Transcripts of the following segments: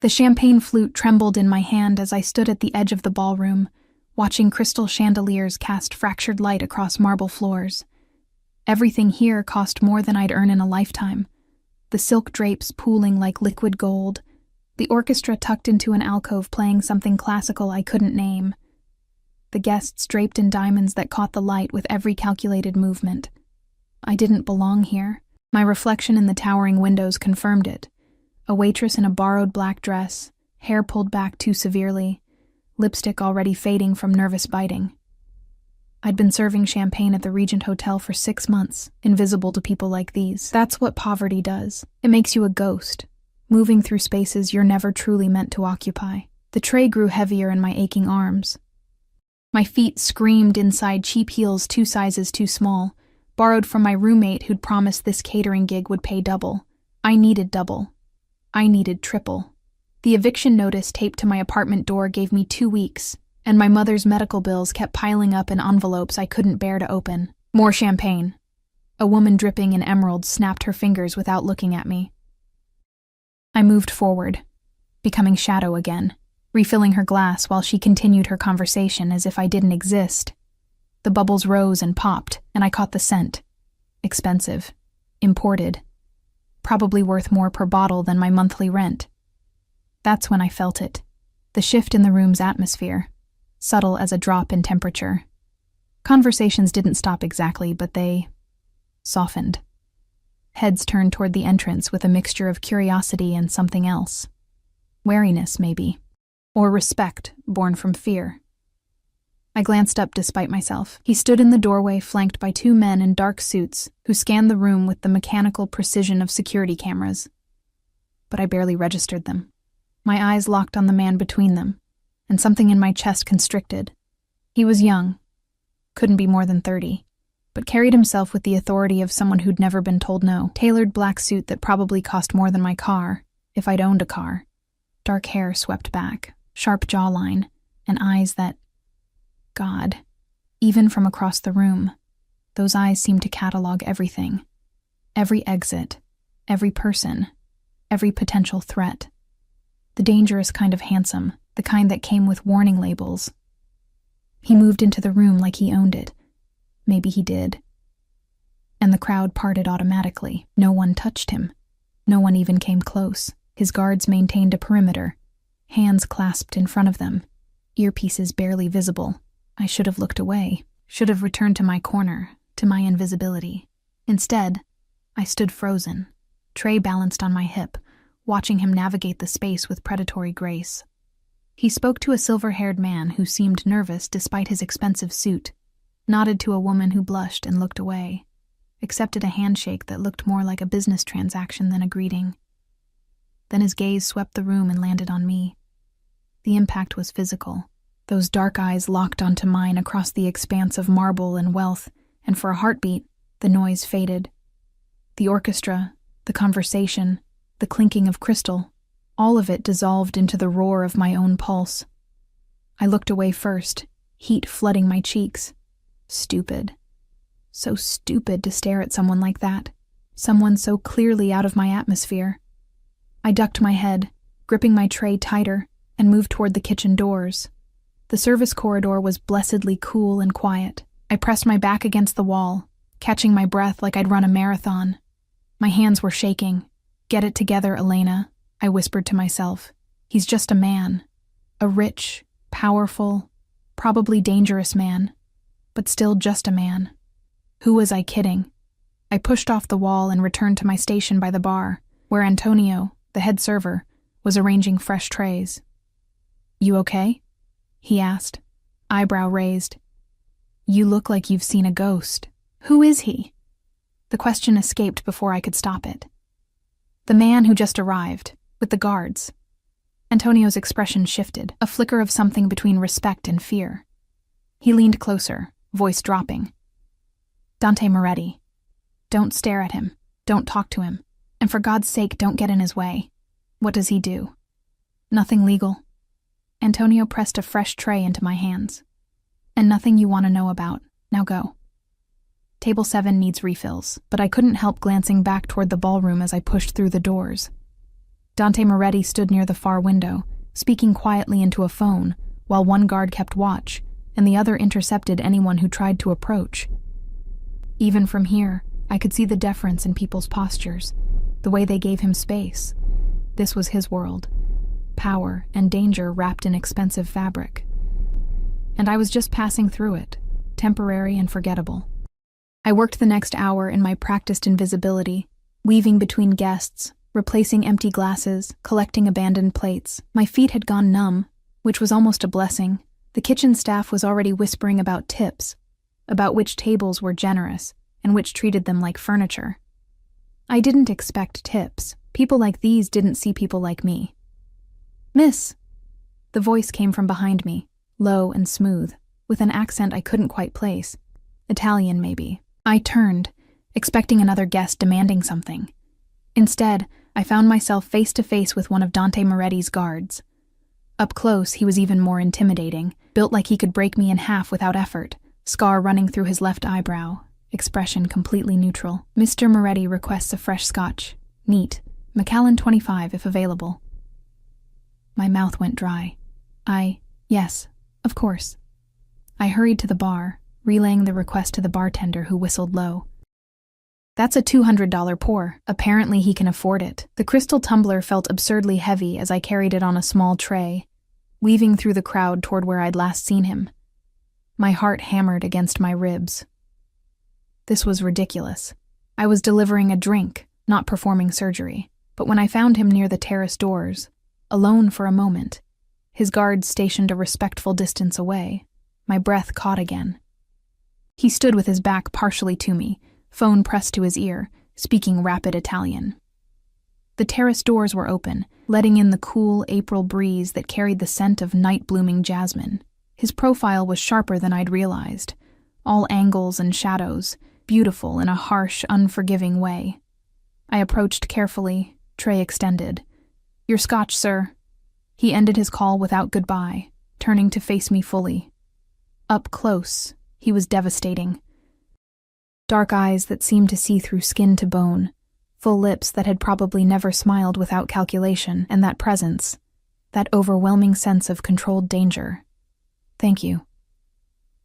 The champagne flute trembled in my hand as I stood at the edge of the ballroom, watching crystal chandeliers cast fractured light across marble floors. Everything here cost more than I'd earn in a lifetime. The silk drapes pooling like liquid gold, the orchestra tucked into an alcove playing something classical I couldn't name, the guests draped in diamonds that caught the light with every calculated movement. I didn't belong here. My reflection in the towering windows confirmed it. A waitress in a borrowed black dress, hair pulled back too severely, lipstick already fading from nervous biting. I'd been serving champagne at the Regent Hotel for 6 months, invisible to people like these. That's what poverty does. It makes you a ghost, moving through spaces you're never truly meant to occupy. The tray grew heavier in my aching arms. My feet screamed inside cheap heels 2 sizes too small, borrowed from my roommate who'd promised this catering gig would pay double. I needed double. I needed triple. The eviction notice taped to my apartment door gave me 2 weeks, and my mother's medical bills kept piling up in envelopes I couldn't bear to open. More champagne. A woman dripping in emeralds snapped her fingers without looking at me. I moved forward, becoming shadow again, refilling her glass while she continued her conversation as if I didn't exist. The bubbles rose and popped, and I caught the scent. Expensive. Imported. Probably worth more per bottle than my monthly rent. That's when I felt it. The shift in the room's atmosphere, subtle as a drop in temperature. Conversations didn't stop exactly, but they softened. Heads turned toward the entrance with a mixture of curiosity and something else. Wariness, maybe. Or respect, born from fear. I glanced up despite myself. He stood in the doorway flanked by 2 men in dark suits who scanned the room with the mechanical precision of security cameras. But I barely registered them. My eyes locked on the man between them, and something in my chest constricted. He was young, couldn't be more than 30, but carried himself with the authority of someone who'd never been told no. Tailored black suit that probably cost more than my car, if I'd owned a car. Dark hair swept back, sharp jawline, and eyes that... God, even from across the room, those eyes seemed to catalog everything. Every exit, every person, every potential threat. The dangerous kind of handsome, the kind that came with warning labels. He moved into the room like he owned it. Maybe he did. And the crowd parted automatically. No one touched him. No one even came close. His guards maintained a perimeter, hands clasped in front of them, earpieces barely visible. I should have looked away, should have returned to my corner, to my invisibility. Instead, I stood frozen, tray balanced on my hip, watching him navigate the space with predatory grace. He spoke to a silver-haired man who seemed nervous despite his expensive suit, nodded to a woman who blushed and looked away, accepted a handshake that looked more like a business transaction than a greeting. Then his gaze swept the room and landed on me. The impact was physical. Those dark eyes locked onto mine across the expanse of marble and wealth, and for a heartbeat, the noise faded. The orchestra, the conversation, the clinking of crystal, all of it dissolved into the roar of my own pulse. I looked away first, heat flooding my cheeks. Stupid. So stupid to stare at someone like that. Someone so clearly out of my atmosphere. I ducked my head, gripping my tray tighter, and moved toward the kitchen doors. The service corridor was blessedly cool and quiet. I pressed my back against the wall, catching my breath like I'd run a marathon. My hands were shaking. Get it together, Elena, I whispered to myself. He's just a man. A rich, powerful, probably dangerous man. But still just a man. Who was I kidding? I pushed off the wall and returned to my station by the bar, where Antonio, the head server, was arranging fresh trays. You okay? He asked, eyebrow raised. You look like you've seen a ghost. Who is he? The question escaped before I could stop it. The man who just arrived, with the guards. Antonio's expression shifted, a flicker of something between respect and fear. He leaned closer, voice dropping. Dante Moretti. Don't stare at him. Don't talk to him. And for God's sake, don't get in his way. What does he do? Nothing legal. Antonio pressed a fresh tray into my hands. And nothing you want to know about. Now go. Table 7 needs refills, but I couldn't help glancing back toward the ballroom as I pushed through the doors. Dante Moretti stood near the far window, speaking quietly into a phone, while one guard kept watch, and the other intercepted anyone who tried to approach. Even from here, I could see the deference in people's postures, the way they gave him space. This was his world. Power and danger wrapped in expensive fabric. And I was just passing through it, temporary and forgettable. I worked the next hour in my practiced invisibility, weaving between guests, replacing empty glasses, collecting abandoned plates. My feet had gone numb, which was almost a blessing. The kitchen staff was already whispering about tips, about which tables were generous and which treated them like furniture. I didn't expect tips. People like these didn't see people like me. "Miss!" The voice came from behind me, low and smooth, with an accent I couldn't quite place. Italian, maybe. I turned, expecting another guest demanding something. Instead, I found myself face to face with one of Dante Moretti's guards. Up close, he was even more intimidating, built like he could break me in half without effort, scar running through his left eyebrow, expression completely neutral. "Mr. Moretti requests a fresh scotch. Neat. Macallan 25 if available." My mouth went dry. Yes, of course. I hurried to the bar, relaying the request to the bartender who whistled low. "That's a $200 pour. Apparently he can afford it." The crystal tumbler felt absurdly heavy as I carried it on a small tray, weaving through the crowd toward where I'd last seen him. My heart hammered against my ribs. This was ridiculous. I was delivering a drink, not performing surgery. But when I found him near the terrace doors, alone for a moment, his guards stationed a respectful distance away, my breath caught again. He stood with his back partially to me, phone pressed to his ear, speaking rapid Italian. The terrace doors were open, letting in the cool April breeze that carried the scent of night-blooming jasmine. His profile was sharper than I'd realized, all angles and shadows, beautiful in a harsh, unforgiving way. I approached carefully, tray extended. "Your scotch, sir." He ended his call without goodbye, turning to face me fully. Up close, he was devastating. Dark eyes that seemed to see through skin to bone, full lips that had probably never smiled without calculation, and that presence, that overwhelming sense of controlled danger. "Thank you."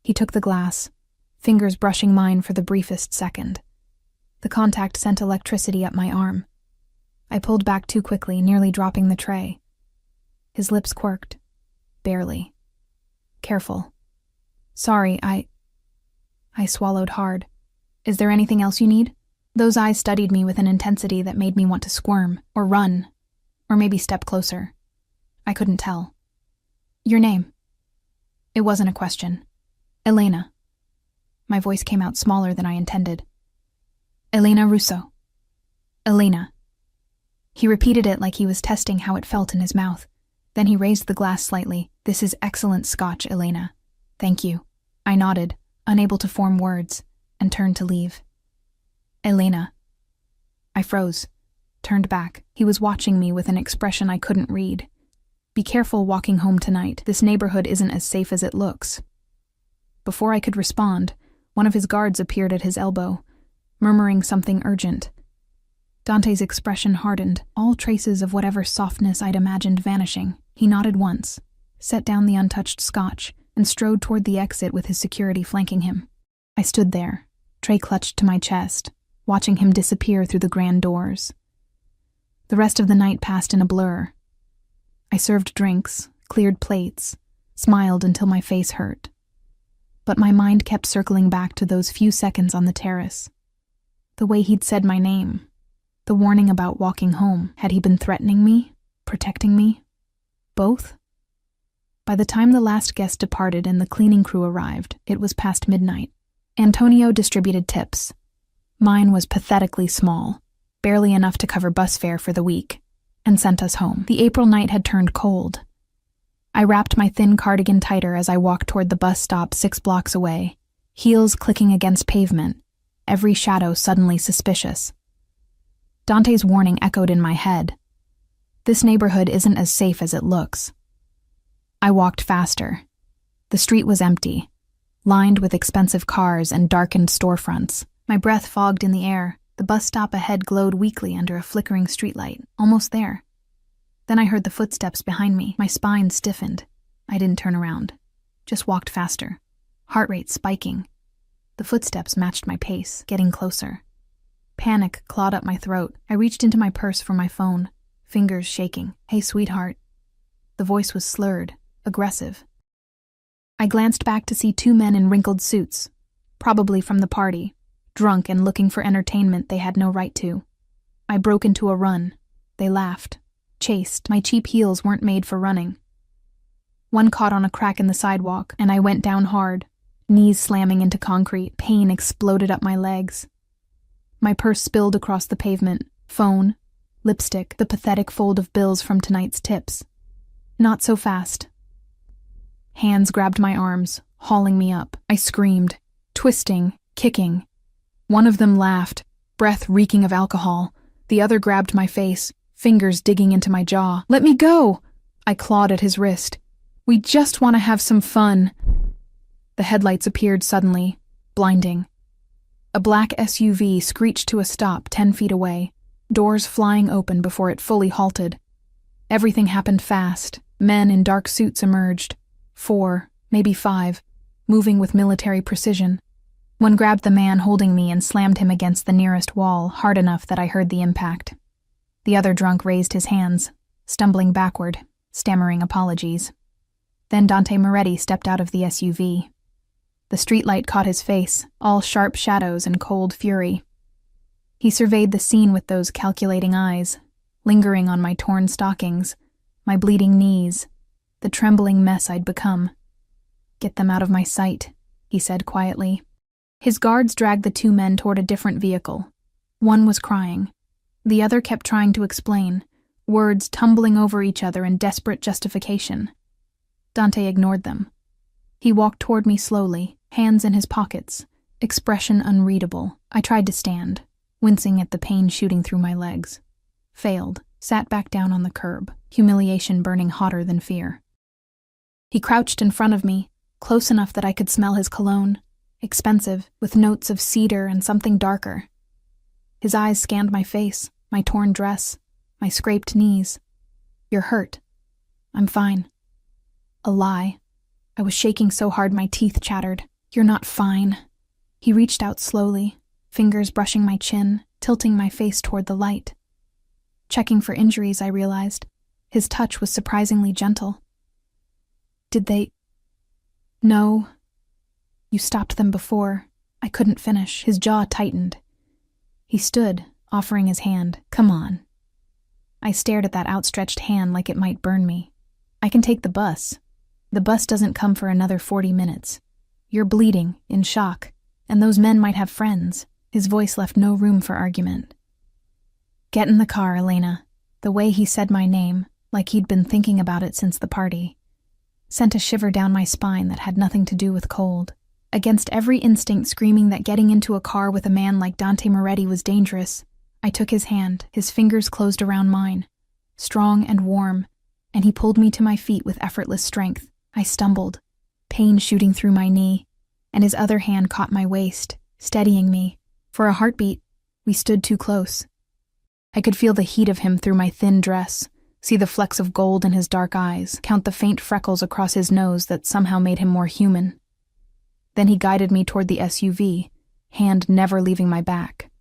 He took the glass, fingers brushing mine for the briefest second. The contact sent electricity up my arm. I pulled back too quickly, nearly dropping the tray. His lips quirked. Barely. "Careful." "Sorry, I swallowed hard. "Is there anything else you need?" Those eyes studied me with an intensity that made me want to squirm, or run, or maybe step closer. I couldn't tell. "Your name?" It wasn't a question. "Elena." My voice came out smaller than I intended. "Elena Russo." "Elena." He repeated it like he was testing how it felt in his mouth. Then he raised the glass slightly. "This is excellent scotch, Elena." "Thank you." I nodded, unable to form words, and turned to leave. "Elena." I froze, turned back. He was watching me with an expression I couldn't read. "Be careful walking home tonight. This neighborhood isn't as safe as it looks." Before I could respond, one of his guards appeared at his elbow, murmuring something urgent. Dante's expression hardened, all traces of whatever softness I'd imagined vanishing. He nodded once, set down the untouched scotch, and strode toward the exit with his security flanking him. I stood there, tray clutched to my chest, watching him disappear through the grand doors. The rest of the night passed in a blur. I served drinks, cleared plates, smiled until my face hurt. But my mind kept circling back to those few seconds on the terrace. The way he'd said my name, the warning about walking home. Had he been threatening me? Protecting me? Both? By the time the last guest departed and the cleaning crew arrived, it was past midnight. Antonio distributed tips. Mine was pathetically small, barely enough to cover bus fare for the week, and sent us home. The April night had turned cold. I wrapped my thin cardigan tighter as I walked toward the bus stop 6 blocks away, heels clicking against pavement, every shadow suddenly suspicious. Dante's warning echoed in my head. This neighborhood isn't as safe as it looks. I walked faster. The street was empty, lined with expensive cars and darkened storefronts. My breath fogged in the air. The bus stop ahead glowed weakly under a flickering streetlight. Almost there. Then I heard the footsteps behind me. My spine stiffened. I didn't turn around, just walked faster, heart rate spiking. The footsteps matched my pace, getting closer. Panic clawed up my throat. I reached into my purse for my phone, fingers shaking. "Hey, sweetheart." The voice was slurred, aggressive. I glanced back to see two men in wrinkled suits, probably from the party, drunk and looking for entertainment they had no right to. I broke into a run. They laughed, chased. My cheap heels weren't made for running. One caught on a crack in the sidewalk, and I went down hard, knees slamming into concrete. Pain exploded up my legs. My purse spilled across the pavement. Phone, lipstick, the pathetic fold of bills from tonight's tips. Not so fast. Hands grabbed my arms, hauling me up. I screamed, twisting, kicking. One of them laughed, breath reeking of alcohol. The other grabbed my face, fingers digging into my jaw. "Let me go!" I clawed at his wrist. "We just want to have some fun." The headlights appeared suddenly, blinding. A black SUV screeched to a stop 10 feet away, doors flying open before it fully halted. Everything happened fast. Men in dark suits emerged. 4, maybe 5, moving with military precision. One grabbed the man holding me and slammed him against the nearest wall, hard enough that I heard the impact. The other drunk raised his hands, stumbling backward, stammering apologies. Then Dante Moretti stepped out of the SUV. The streetlight caught his face, all sharp shadows and cold fury. He surveyed the scene with those calculating eyes, lingering on my torn stockings, my bleeding knees, the trembling mess I'd become. "Get them out of my sight," he said quietly. His guards dragged the two men toward a different vehicle. One was crying. The other kept trying to explain, words tumbling over each other in desperate justification. Dante ignored them. He walked toward me slowly, hands in his pockets, expression unreadable. I tried to stand, wincing at the pain shooting through my legs. Failed, sat back down on the curb, humiliation burning hotter than fear. He crouched in front of me, close enough that I could smell his cologne, expensive, with notes of cedar and something darker. His eyes scanned my face, my torn dress, my scraped knees. "You're hurt." "I'm fine." A lie. I was shaking so hard my teeth chattered. "You're not fine." He reached out slowly, fingers brushing my chin, tilting my face toward the light. Checking for injuries, I realized. His touch was surprisingly gentle. "Did they—" "No. You stopped them before." I couldn't finish. His jaw tightened. He stood, offering his hand. "Come on." I stared at that outstretched hand like it might burn me. "I can take the bus. The bus doesn't come for another 40 minutes. You're bleeding, in shock, and those men might have friends." His voice left no room for argument. "Get in the car, Elena." The way he said my name, like he'd been thinking about it since the party, sent a shiver down my spine that had nothing to do with cold. Against every instinct screaming that getting into a car with a man like Dante Moretti was dangerous, I took his hand. His fingers closed around mine, strong and warm, and he pulled me to my feet with effortless strength. I stumbled, pain shooting through my knee, and his other hand caught my waist, steadying me. For a heartbeat, we stood too close. I could feel the heat of him through my thin dress, see the flecks of gold in his dark eyes, count the faint freckles across his nose that somehow made him more human. Then he guided me toward the SUV, hand never leaving my back.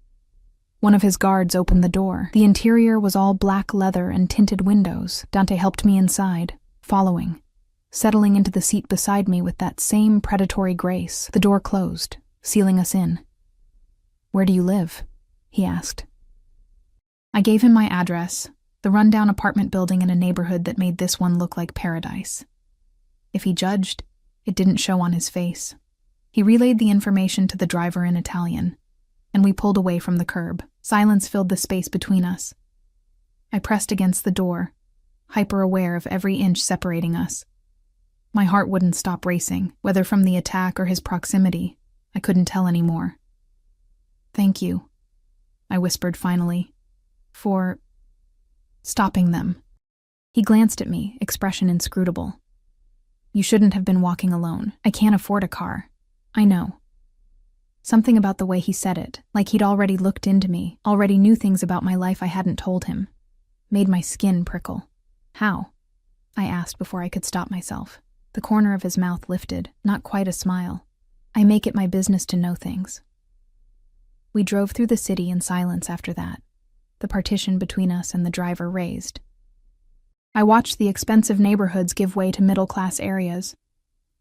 One of his guards opened the door. The interior was all black leather and tinted windows. Dante helped me inside, following, settling into the seat beside me with that same predatory grace. The door closed, sealing us in. "Where do you live?" he asked. I gave him my address, the rundown apartment building in a neighborhood that made this one look like paradise. If he judged, it didn't show on his face. He relayed the information to the driver in Italian, and we pulled away from the curb. Silence filled the space between us. I pressed against the door, hyper-aware of every inch separating us. My heart wouldn't stop racing, whether from the attack or his proximity. I couldn't tell anymore. "Thank you," I whispered finally, "for stopping them." He glanced at me, expression inscrutable. "You shouldn't have been walking alone. I can't afford a car." "I know." Something about the way he said it, like he'd already looked into me, already knew things about my life I hadn't told him, made my skin prickle. How? I asked before I could stop myself. The corner of his mouth lifted, not quite a smile. I make it my business to know things. We drove through the city in silence after that, the partition between us and the driver raised. I watched the expensive neighborhoods give way to middle-class areas,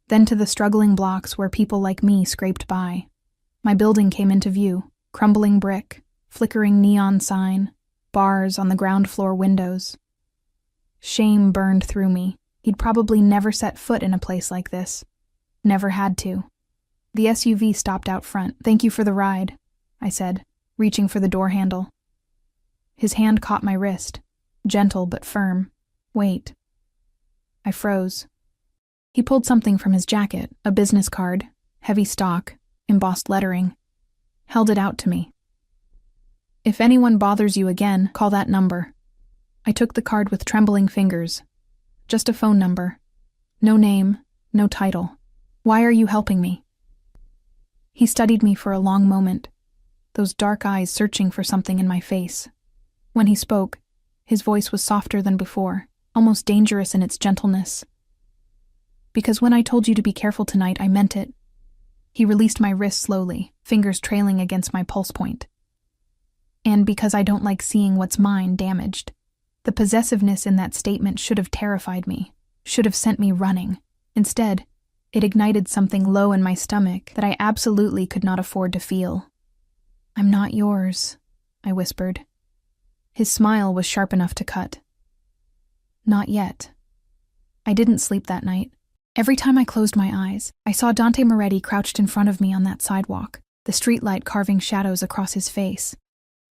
then to the struggling blocks where people like me scraped by. My building came into view, crumbling brick, flickering neon sign, bars on the ground floor windows. Shame burned through me. He'd probably never set foot in a place like this. Never had to. The SUV stopped out front. "Thank you for the ride," I said, reaching for the door handle. His hand caught my wrist, gentle but firm. "Wait." I froze. He pulled something from his jacket, a business card, heavy stock, embossed lettering, held it out to me. "If anyone bothers you again, call that number." I took the card with trembling fingers. Just a phone number. No name, no title. "Why are you helping me?" He studied me for a long moment, those dark eyes searching for something in my face. When he spoke, his voice was softer than before, almost dangerous in its gentleness. "Because when I told you to be careful tonight, I meant it." He released my wrist slowly, fingers trailing against my pulse point. "And because I don't like seeing what's mine damaged." The possessiveness in that statement should have terrified me, should have sent me running. Instead, it ignited something low in my stomach that I absolutely could not afford to feel. "I'm not yours," I whispered. His smile was sharp enough to cut. "Not yet." I didn't sleep that night. Every time I closed my eyes, I saw Dante Moretti crouched in front of me on that sidewalk, the streetlight carving shadows across his face.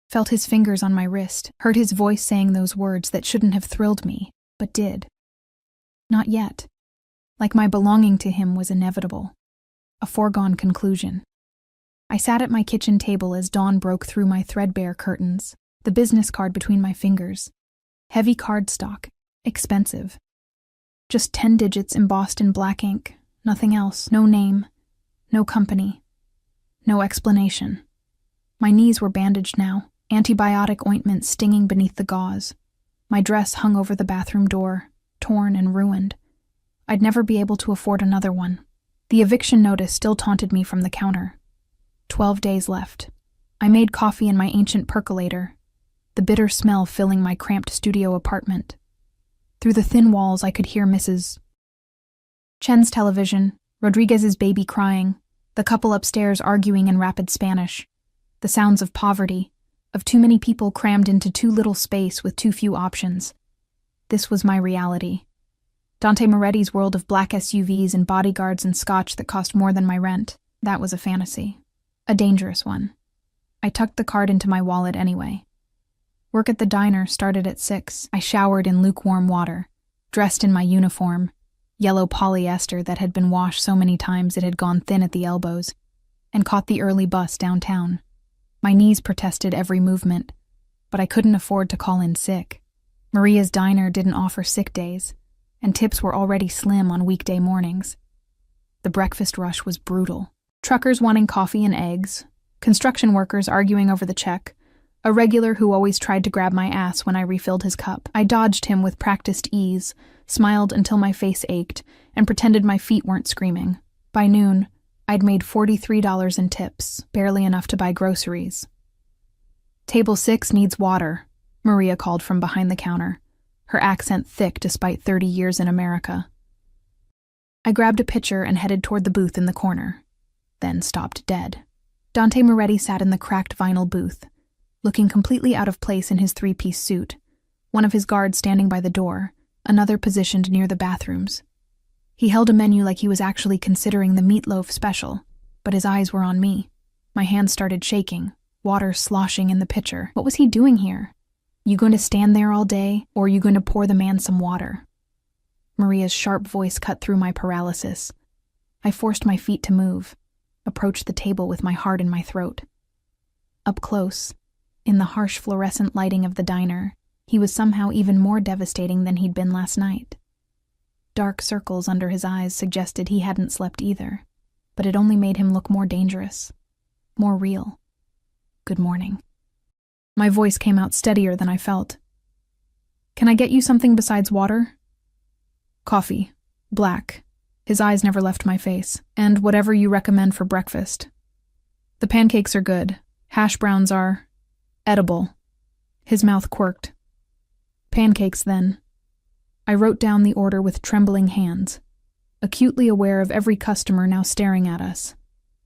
Felt his fingers on my wrist, heard his voice saying those words that shouldn't have thrilled me, but did. Not yet. Like my belonging to him was inevitable. A foregone conclusion. I sat at my kitchen table as dawn broke through my threadbare curtains, the business card between my fingers. Heavy cardstock, expensive. Just 10 digits embossed in black ink, nothing else, no name, no company, no explanation. My knees were bandaged now, antibiotic ointment stinging beneath the gauze. My dress hung over the bathroom door, torn and ruined. I'd never be able to afford another one. The eviction notice still taunted me from the counter. 12 days left. I made coffee in my ancient percolator, the bitter smell filling my cramped studio apartment. Through the thin walls I could hear Mrs. Chen's television, Rodriguez's baby crying, the couple upstairs arguing in rapid Spanish, the sounds of poverty, of too many people crammed into too little space with too few options. This was my reality. Dante Moretti's world of black SUVs and bodyguards and scotch that cost more than my rent, that was a fantasy. A dangerous one. I tucked the card into my wallet anyway. Work at the diner started at 6. I showered in lukewarm water, dressed in my uniform, yellow polyester that had been washed so many times it had gone thin at the elbows, and caught the early bus downtown. My knees protested every movement, but I couldn't afford to call in sick. Maria's diner didn't offer sick days, and tips were already slim on weekday mornings. The breakfast rush was brutal. Truckers wanting coffee and eggs, construction workers arguing over the check, a regular who always tried to grab my ass when I refilled his cup. I dodged him with practiced ease, smiled until my face ached, and pretended my feet weren't screaming. By noon, I'd made $43 in tips, barely enough to buy groceries. "Table 6 needs water," Maria called from behind the counter, her accent thick despite 30 years in America. I grabbed a pitcher and headed toward the booth in the corner, then stopped dead. Dante Moretti sat in the cracked vinyl booth, looking completely out of place in his 3-piece suit, one of his guards standing by the door, another positioned near the bathrooms. He held a menu like he was actually considering the meatloaf special, but his eyes were on me. My hands started shaking, water sloshing in the pitcher. What was he doing here? You going to stand there all day, or are you going to pour the man some water? Maria's sharp voice cut through my paralysis. I forced my feet to move, approached the table with my heart in my throat. Up close, in the harsh fluorescent lighting of the diner, he was somehow even more devastating than he'd been last night. Dark circles under his eyes suggested he hadn't slept either, but it only made him look more dangerous, more real. "Good morning." My voice came out steadier than I felt. Can I get you something besides water? Coffee. Black. His eyes never left my face. And whatever you recommend for breakfast. The pancakes are good. Hash browns are edible. His mouth quirked. Pancakes, then. I wrote down the order with trembling hands, acutely aware of every customer now staring at us.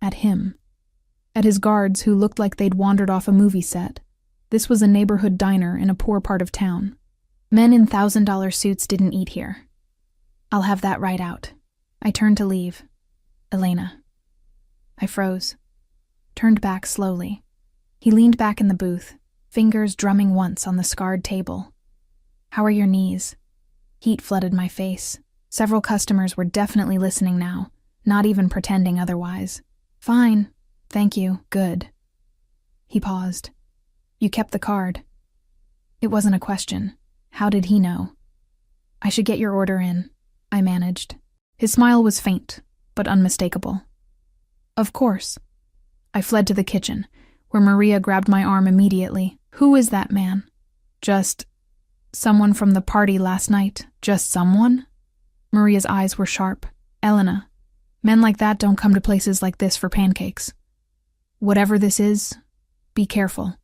At him. At his guards who looked like they'd wandered off a movie set. This was a neighborhood diner in a poor part of town. Men in $1,000 suits didn't eat here. I'll have that right out. I turned to leave. Elena. I froze. Turned back slowly. He leaned back in the booth, fingers drumming once on the scarred table. How are your knees? Heat flooded my face. Several customers were definitely listening now, not even pretending otherwise. Fine. Thank you. Good. He paused. You kept the card. It wasn't a question. How did he know? I should get your order in, I managed. His smile was faint, but unmistakable. Of course. I fled to the kitchen, where Maria grabbed my arm immediately. Who is that man? Just someone from the party last night. Just someone? Maria's eyes were sharp. Elena, men like that don't come to places like this for pancakes. Whatever this is, be careful.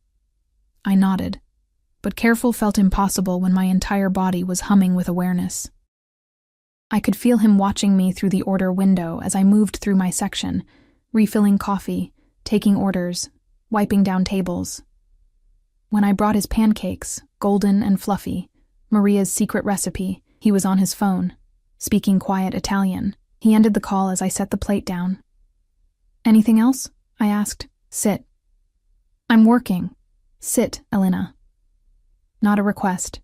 I nodded, but careful felt impossible when my entire body was humming with awareness. I could feel him watching me through the order window as I moved through my section, refilling coffee, taking orders, wiping down tables. When I brought his pancakes, golden and fluffy, Maria's secret recipe, he was on his phone, speaking quiet Italian. He ended the call as I set the plate down. Anything else? I asked. Sit. I'm working. Sit, Elena. Not a request.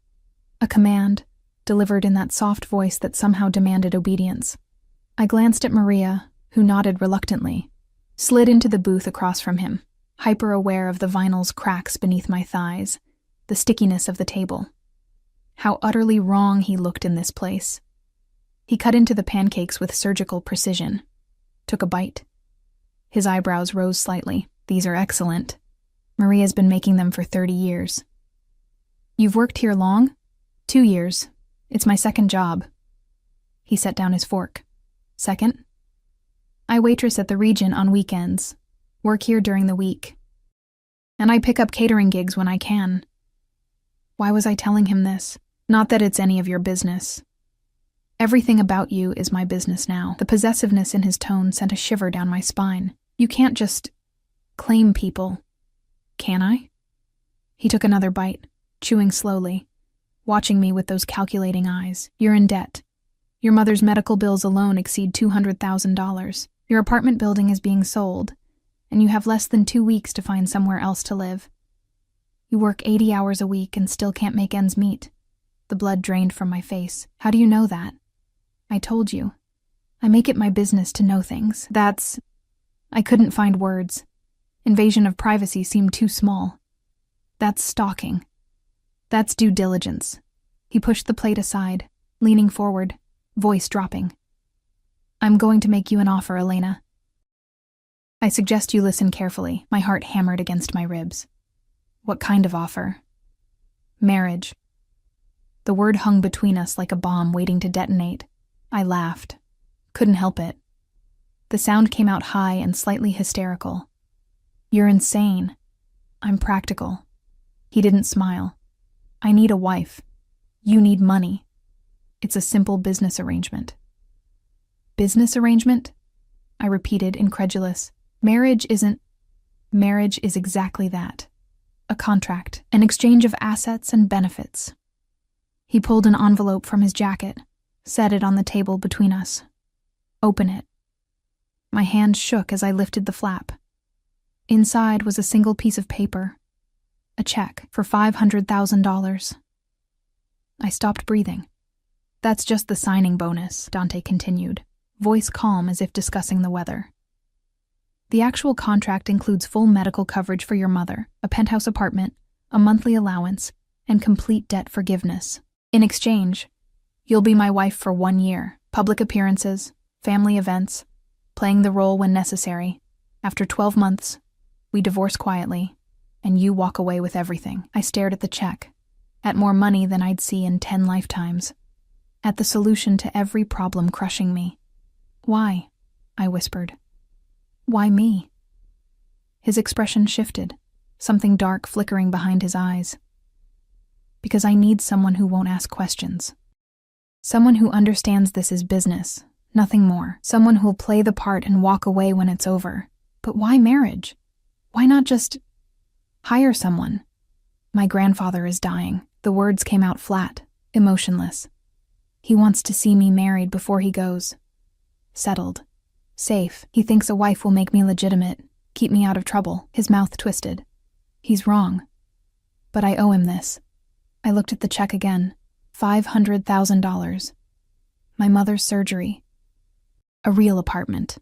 A command, delivered in that soft voice that somehow demanded obedience. I glanced at Maria, who nodded reluctantly, slid into the booth across from him, hyper-aware of the vinyl's cracks beneath my thighs, the stickiness of the table. How utterly wrong he looked in this place. He cut into the pancakes with surgical precision, took a bite. His eyebrows rose slightly. These are excellent. Maria's been making them for 30 years. You've worked here long? 2 years. It's my second job. He set down his fork. Second? I waitress at the Regent on weekends, work here during the week. And I pick up catering gigs when I can. Why was I telling him this? Not that it's any of your business. Everything about you is my business now. The possessiveness in his tone sent a shiver down my spine. You can't just claim people. Can I? He took another bite, chewing slowly, watching me with those calculating eyes. You're in debt. Your mother's medical bills alone exceed $200,000. Your apartment building is being sold, and you have less than 2 weeks to find somewhere else to live. You work 80 hours a week and still can't make ends meet. The blood drained from my face. How do you know that? I told you. I make it my business to know things. That's... I couldn't find words. Invasion of privacy seemed too small. That's stalking. That's due diligence. He pushed the plate aside, leaning forward, voice dropping. I'm going to make you an offer, Elena. I suggest you listen carefully. My heart hammered against my ribs. What kind of offer? Marriage. The word hung between us like a bomb waiting to detonate. I laughed. Couldn't help it. The sound came out high and slightly hysterical. You're insane. I'm practical. He didn't smile. I need a wife. You need money. It's a simple business arrangement. Business arrangement? I repeated, incredulous. Marriage isn't... Marriage is exactly that. A contract, an exchange of assets and benefits. He pulled an envelope from his jacket, set it on the table between us. Open it. My hand shook as I lifted the flap. Inside was a single piece of paper. A check for $500,000. I stopped breathing. That's just the signing bonus, Dante continued, voice calm as if discussing the weather. The actual contract includes full medical coverage for your mother, a penthouse apartment, a monthly allowance, and complete debt forgiveness. In exchange, you'll be my wife for 1 year, public appearances, family events, playing the role when necessary. After 12 months, we divorce quietly, and you walk away with everything. I stared at the check, at more money than I'd see in 10 lifetimes, at the solution to every problem crushing me. "Why?" I whispered. "Why me?" His expression shifted, something dark flickering behind his eyes. "Because I need someone who won't ask questions. Someone who understands this is business, nothing more. Someone who'll play the part and walk away when it's over. But why marriage? Why not just hire someone?" "My grandfather is dying." The words came out flat, emotionless. "He wants to see me married before he goes. Settled. Safe. He thinks a wife will make me legitimate, keep me out of trouble." His mouth twisted. "He's wrong. But I owe him this." I looked at the check again. $500,000. My mother's surgery. A real apartment.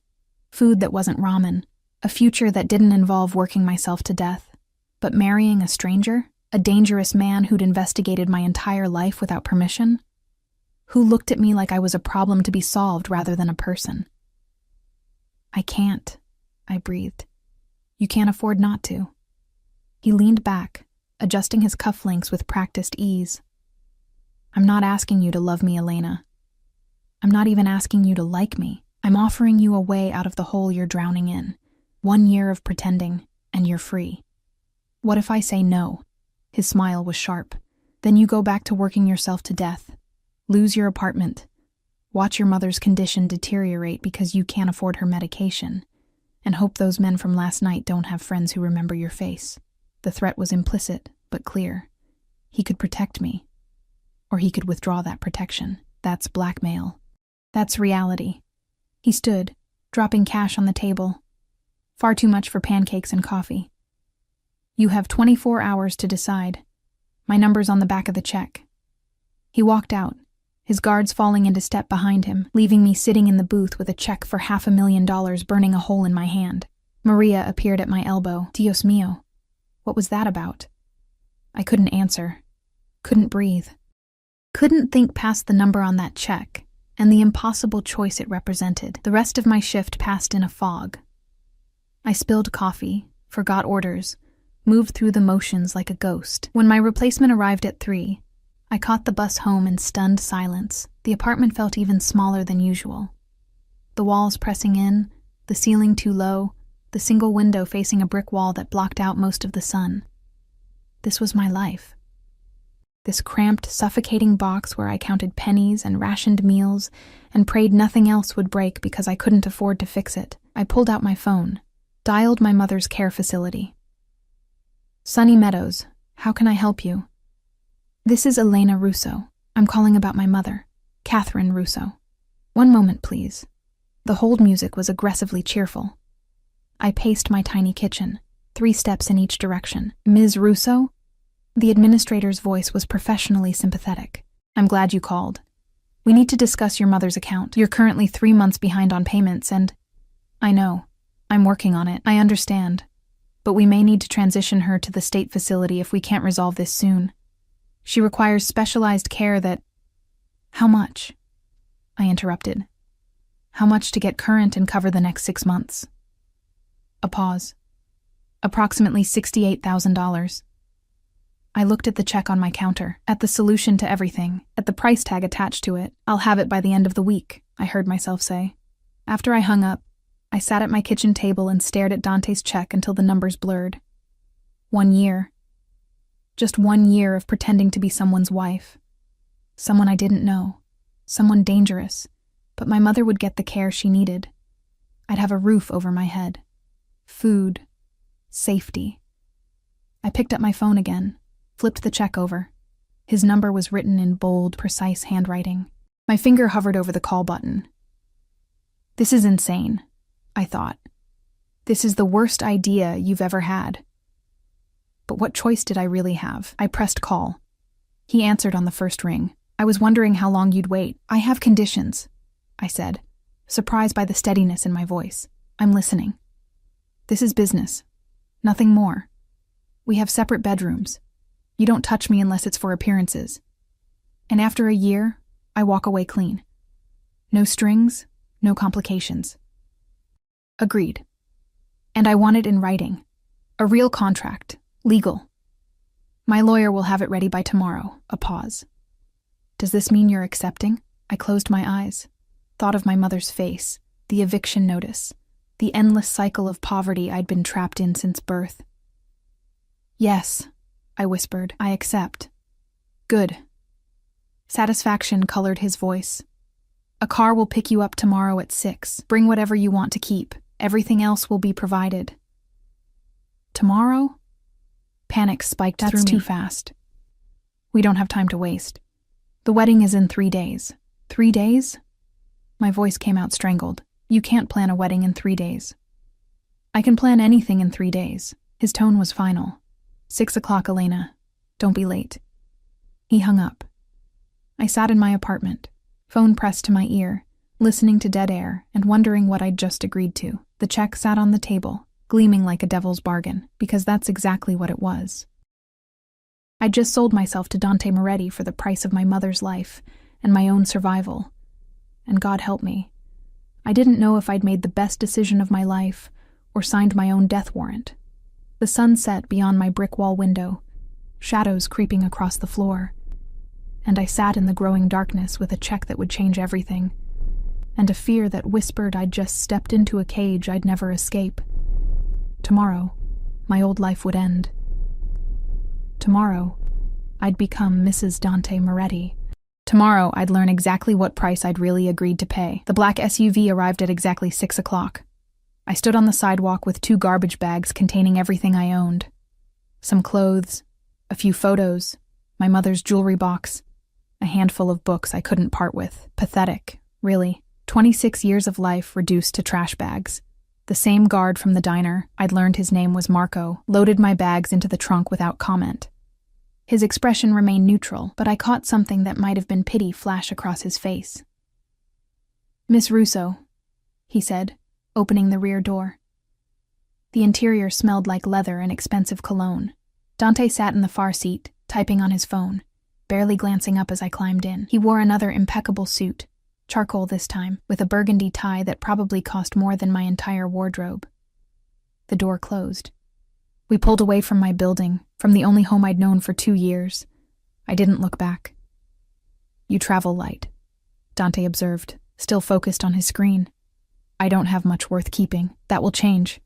Food that wasn't ramen. A future that didn't involve working myself to death. But marrying a stranger? A dangerous man who'd investigated my entire life without permission? Who looked at me like I was a problem to be solved rather than a person. "I can't," I breathed. "You can't afford not to." He leaned back, adjusting his cufflinks with practiced ease. "I'm not asking you to love me, Elena. I'm not even asking you to like me. I'm offering you a way out of the hole you're drowning in. 1 year of pretending, and you're free. What if I say no?" His smile was sharp. "Then you go back to working yourself to death. Lose your apartment. Watch your mother's condition deteriorate because you can't afford her medication. And hope those men from last night don't have friends who remember your face." The threat was implicit, but clear. He could protect me. Or he could withdraw that protection. That's blackmail. That's reality. He stood, dropping cash on the table. Far too much for pancakes and coffee. "You have 24 hours to decide. My number's on the back of the check." He walked out, his guards falling into step behind him, leaving me sitting in the booth with a check for $500,000 burning a hole in my hand. Maria appeared at my elbow. Dios mío. What was that about? I couldn't answer. Couldn't breathe. Couldn't think past the number on that check and the impossible choice it represented. The rest of my shift passed in a fog. I spilled coffee, forgot orders, moved through the motions like a ghost. When my replacement arrived at 3, I caught the bus home in stunned silence. The apartment felt even smaller than usual. The walls pressing in, the ceiling too low, the single window facing a brick wall that blocked out most of the sun. This was my life. This cramped, suffocating box where I counted pennies and rationed meals and prayed nothing else would break because I couldn't afford to fix it. I pulled out my phone, dialed my mother's care facility. "Sunny Meadows, how can I help you?" "This is Elena Russo. I'm calling about my mother, Catherine Russo." "One moment, please." The hold music was aggressively cheerful. I paced my tiny kitchen, 3 steps in each direction. "Ms. Russo?" The administrator's voice was professionally sympathetic. "I'm glad you called. We need to discuss your mother's account. You're currently 3 months behind on payments and—" "I know. I'm working on it. I understand. But we may need to transition her to the state facility if we can't resolve this soon. She requires specialized care that—" "How much?" I interrupted. "How much to get current and cover the next 6 months?" A pause. "Approximately $68,000. I looked at the check on my counter, at the solution to everything, at the price tag attached to it. "I'll have it by the end of the week," I heard myself say. After I hung up, I sat at my kitchen table and stared at Dante's check until the numbers blurred. 1 year. Just 1 year of pretending to be someone's wife. Someone I didn't know. Someone dangerous. But my mother would get the care she needed. I'd have a roof over my head. Food. Safety. I picked up my phone again, flipped the check over. His number was written in bold, precise handwriting. My finger hovered over the call button. This is insane, I thought. This is the worst idea you've ever had. But what choice did I really have? I pressed call. He answered on the first ring. I was wondering how long you'd wait. "I have conditions," I said, surprised by the steadiness in my voice. "I'm listening. This is business. Nothing more. We have separate bedrooms. You don't touch me unless it's for appearances. And after a year, I walk away clean. No strings, no complications." Agreed. And I want it in writing. A real contract. Legal. My lawyer will have it ready by tomorrow. A pause. Does this mean you're accepting? I closed my eyes, thought of my mother's face, the eviction notice, the endless cycle of poverty I'd been trapped in since birth. Yes, I whispered, I accept. Good. Satisfaction colored his voice. A car will pick you up tomorrow at 6. Bring whatever you want to keep. Everything else will be provided. Tomorrow? Panic spiked through me. That's too fast. We don't have time to waste. The wedding is in 3 days. 3 days? My voice came out strangled. You can't plan a wedding in 3 days. I can plan anything in 3 days. His tone was final. 6 o'clock, Elena. Don't be late. He hung up. I sat in my apartment, phone pressed to my ear, listening to dead air and wondering what I'd just agreed to. The check sat on the table, gleaming like a devil's bargain, because that's exactly what it was. I'd just sold myself to Dante Moretti for the price of my mother's life and my own survival. And God help me, I didn't know if I'd made the best decision of my life or signed my own death warrant. The sun set beyond my brick wall window, shadows creeping across the floor, and I sat in the growing darkness with a check that would change everything, and a fear that whispered I'd just stepped into a cage I'd never escape. Tomorrow, my old life would end. Tomorrow, I'd become Mrs. Dante Moretti. Tomorrow, I'd learn exactly what price I'd really agreed to pay. The black SUV arrived at exactly 6 o'clock. I stood on the sidewalk with 2 garbage bags containing everything I owned. Some clothes, a few photos, my mother's jewelry box, a handful of books I couldn't part with. Pathetic, really. 26 years of life reduced to trash bags. The same guard from the diner, I'd learned his name was Marco, loaded my bags into the trunk without comment. His expression remained neutral, but I caught something that might have been pity flash across his face. Miss Russo, he said, opening the rear door. The interior smelled like leather and expensive cologne. Dante sat in the far seat, typing on his phone, barely glancing up as I climbed in. He wore another impeccable suit, charcoal this time, with a burgundy tie that probably cost more than my entire wardrobe. The door closed. We pulled away from my building, from the only home I'd known for 2 years. I didn't look back. You travel light, Dante observed, still focused on his screen. I don't have much worth keeping. That will change.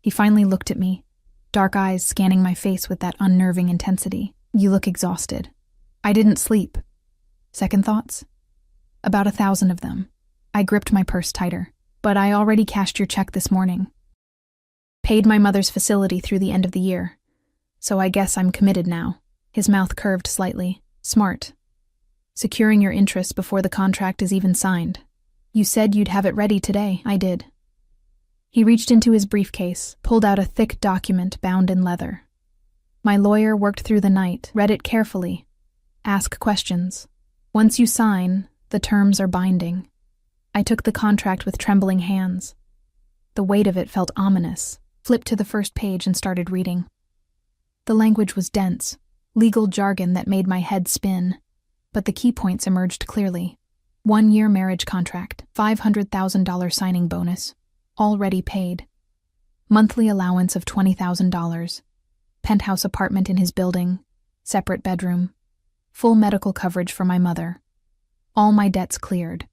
He finally looked at me, dark eyes scanning my face with that unnerving intensity. You look exhausted. I didn't sleep. Second thoughts? About 1,000 of them. I gripped my purse tighter. But I already cashed your check this morning. Paid my mother's facility through the end of the year. So I guess I'm committed now. His mouth curved slightly. Smart. Securing your interest before the contract is even signed. You said you'd have it ready today. I did. He reached into his briefcase, pulled out a thick document bound in leather. My lawyer worked through the night, read it carefully. Ask questions. Once you sign, the terms are binding. I took the contract with trembling hands. The weight of it felt ominous. Flipped to the first page and started reading. The language was dense, legal jargon that made my head spin, but the key points emerged clearly. 1-year marriage contract, $500,000 signing bonus, already paid. Monthly allowance of $20,000. Penthouse apartment in his building, separate bedroom. Full medical coverage for my mother. All my debts cleared.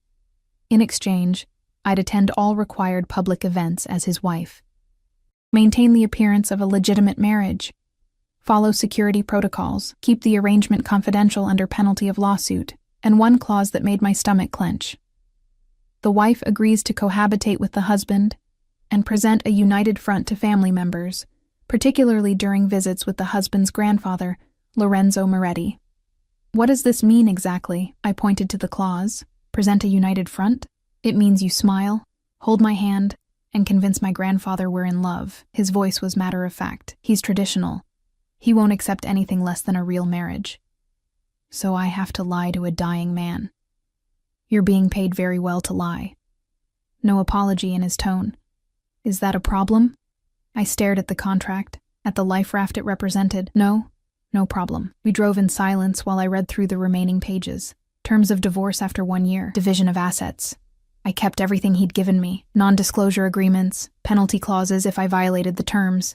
In exchange, I'd attend all required public events as his wife. Maintain the appearance of a legitimate marriage. Follow security protocols. Keep the arrangement confidential under penalty of lawsuit. And one clause that made my stomach clench. The wife agrees to cohabitate with the husband and present a united front to family members, particularly during visits with the husband's grandfather, Lorenzo Moretti. What does this mean exactly? I pointed to the clause. Present a united front? It means you smile, hold my hand, and convince my grandfather we're in love. His voice was matter of fact. He's traditional. He won't accept anything less than a real marriage. So I have to lie to a dying man. You're being paid very well to lie. No apology in his tone. Is that a problem? I stared at the contract, at the life raft it represented. No problem. We drove in silence while I read through the remaining pages. Terms of divorce after 1 year. Division of assets. I kept everything he'd given me. Non-disclosure agreements, penalty clauses if I violated the terms.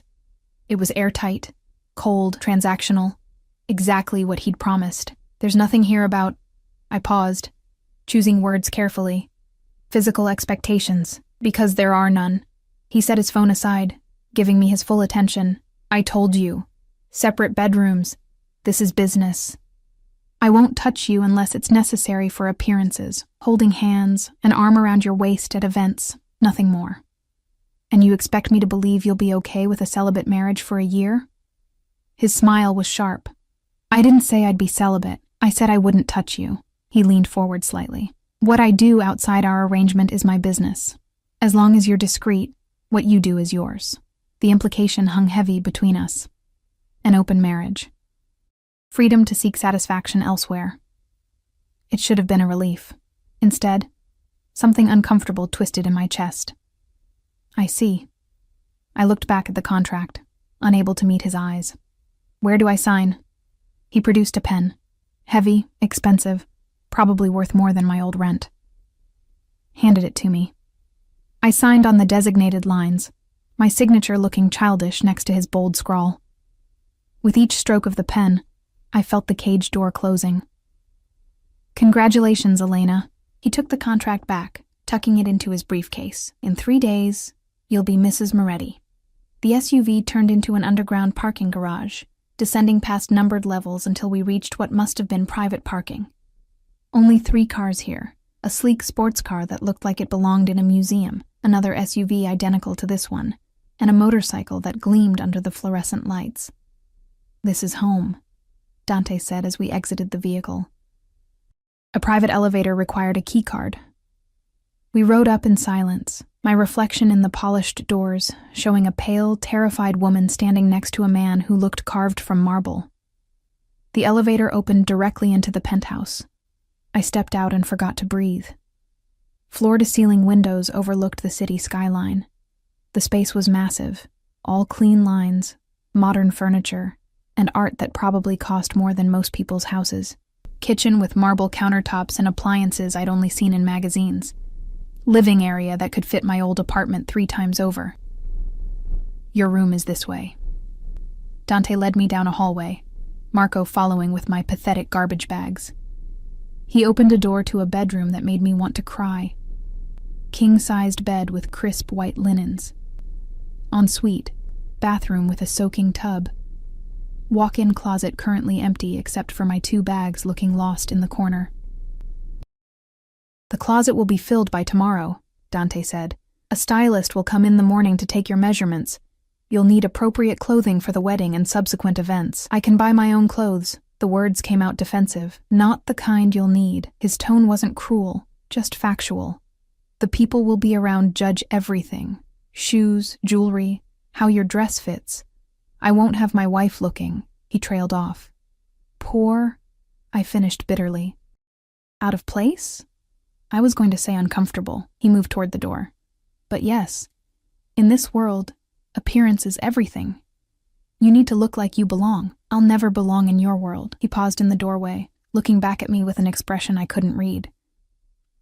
It was airtight, cold, transactional. Exactly what he'd promised. There's nothing here about... I paused, choosing words carefully. Physical expectations, because there are none. He set his phone aside, giving me his full attention. I told you. Separate bedrooms. This is business. I won't touch you unless it's necessary for appearances, holding hands, an arm around your waist at events, nothing more. And you expect me to believe you'll be okay with a celibate marriage for a year? His smile was sharp. I didn't say I'd be celibate. I said I wouldn't touch you. He leaned forward slightly. What I do outside our arrangement is my business. As long as you're discreet, what you do is yours. The implication hung heavy between us. An open marriage. Freedom to seek satisfaction elsewhere. It should have been a relief. Instead, something uncomfortable twisted in my chest. I see. I looked back at the contract, unable to meet his eyes. Where do I sign? He produced a pen. Heavy, expensive, probably worth more than my old rent. Handed it to me. I signed on the designated lines, my signature looking childish next to his bold scrawl. With each stroke of the pen, I felt the cage door closing. Congratulations, Elena. He took the contract back, tucking it into his briefcase. In 3 days, you'll be Mrs. Moretti. The SUV turned into an underground parking garage, descending past numbered levels until we reached what must have been private parking. Only 3 cars here, a sleek sports car that looked like it belonged in a museum, another SUV identical to this one, and a motorcycle that gleamed under the fluorescent lights. This is home, Dante said as we exited the vehicle. A private elevator required a keycard. We rode up in silence, my reflection in the polished doors, showing a pale, terrified woman standing next to a man who looked carved from marble. The elevator opened directly into the penthouse. I stepped out and forgot to breathe. Floor-to-ceiling windows overlooked the city skyline. The space was massive, all clean lines, modern furniture, and art that probably cost more than most people's houses. Kitchen with marble countertops and appliances I'd only seen in magazines. Living area that could fit my old apartment 3 times over. Your room is this way. Dante led me down a hallway, Marco following with my pathetic garbage bags. He opened a door to a bedroom that made me want to cry. King-sized bed with crisp white linens. Ensuite, bathroom with a soaking tub. Walk-in closet currently empty except for my 2 bags looking lost in the corner. The closet will be filled by tomorrow, Dante said. A stylist will come in the morning to take your measurements. You'll need appropriate clothing for the wedding and subsequent events. I can buy my own clothes. The words came out defensive. Not the kind you'll need. His tone wasn't cruel, just factual. The people will be around judge everything. Shoes, jewelry, how your dress fits. I won't have my wife looking. He trailed off. Poor, I finished bitterly. Out of place? I was going to say uncomfortable. He moved toward the door. But yes, in this world, appearance is everything. You need to look like you belong. I'll never belong in your world. He paused in the doorway, looking back at me with an expression I couldn't read.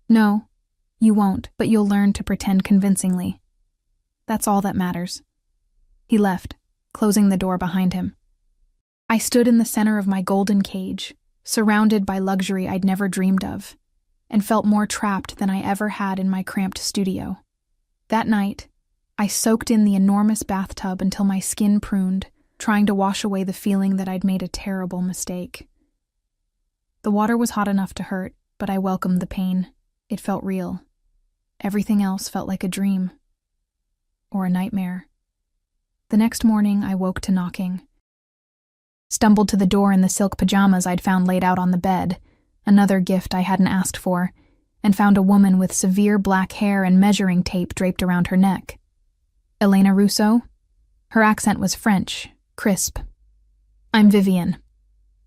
No, you won't, but you'll learn to pretend convincingly. That's all that matters. He left, closing the door behind him. I stood in the center of my golden cage, surrounded by luxury I'd never dreamed of, and felt more trapped than I ever had in my cramped studio. That night, I soaked in the enormous bathtub until my skin pruned, trying to wash away the feeling that I'd made a terrible mistake. The water was hot enough to hurt, but I welcomed the pain. It felt real. Everything else felt like a dream. Or a nightmare. The next morning, I woke to knocking. Stumbled to the door in the silk pajamas I'd found laid out on the bed, another gift I hadn't asked for, and found a woman with severe black hair and measuring tape draped around her neck. Elena Russo? Her accent was French, crisp. I'm Vivian.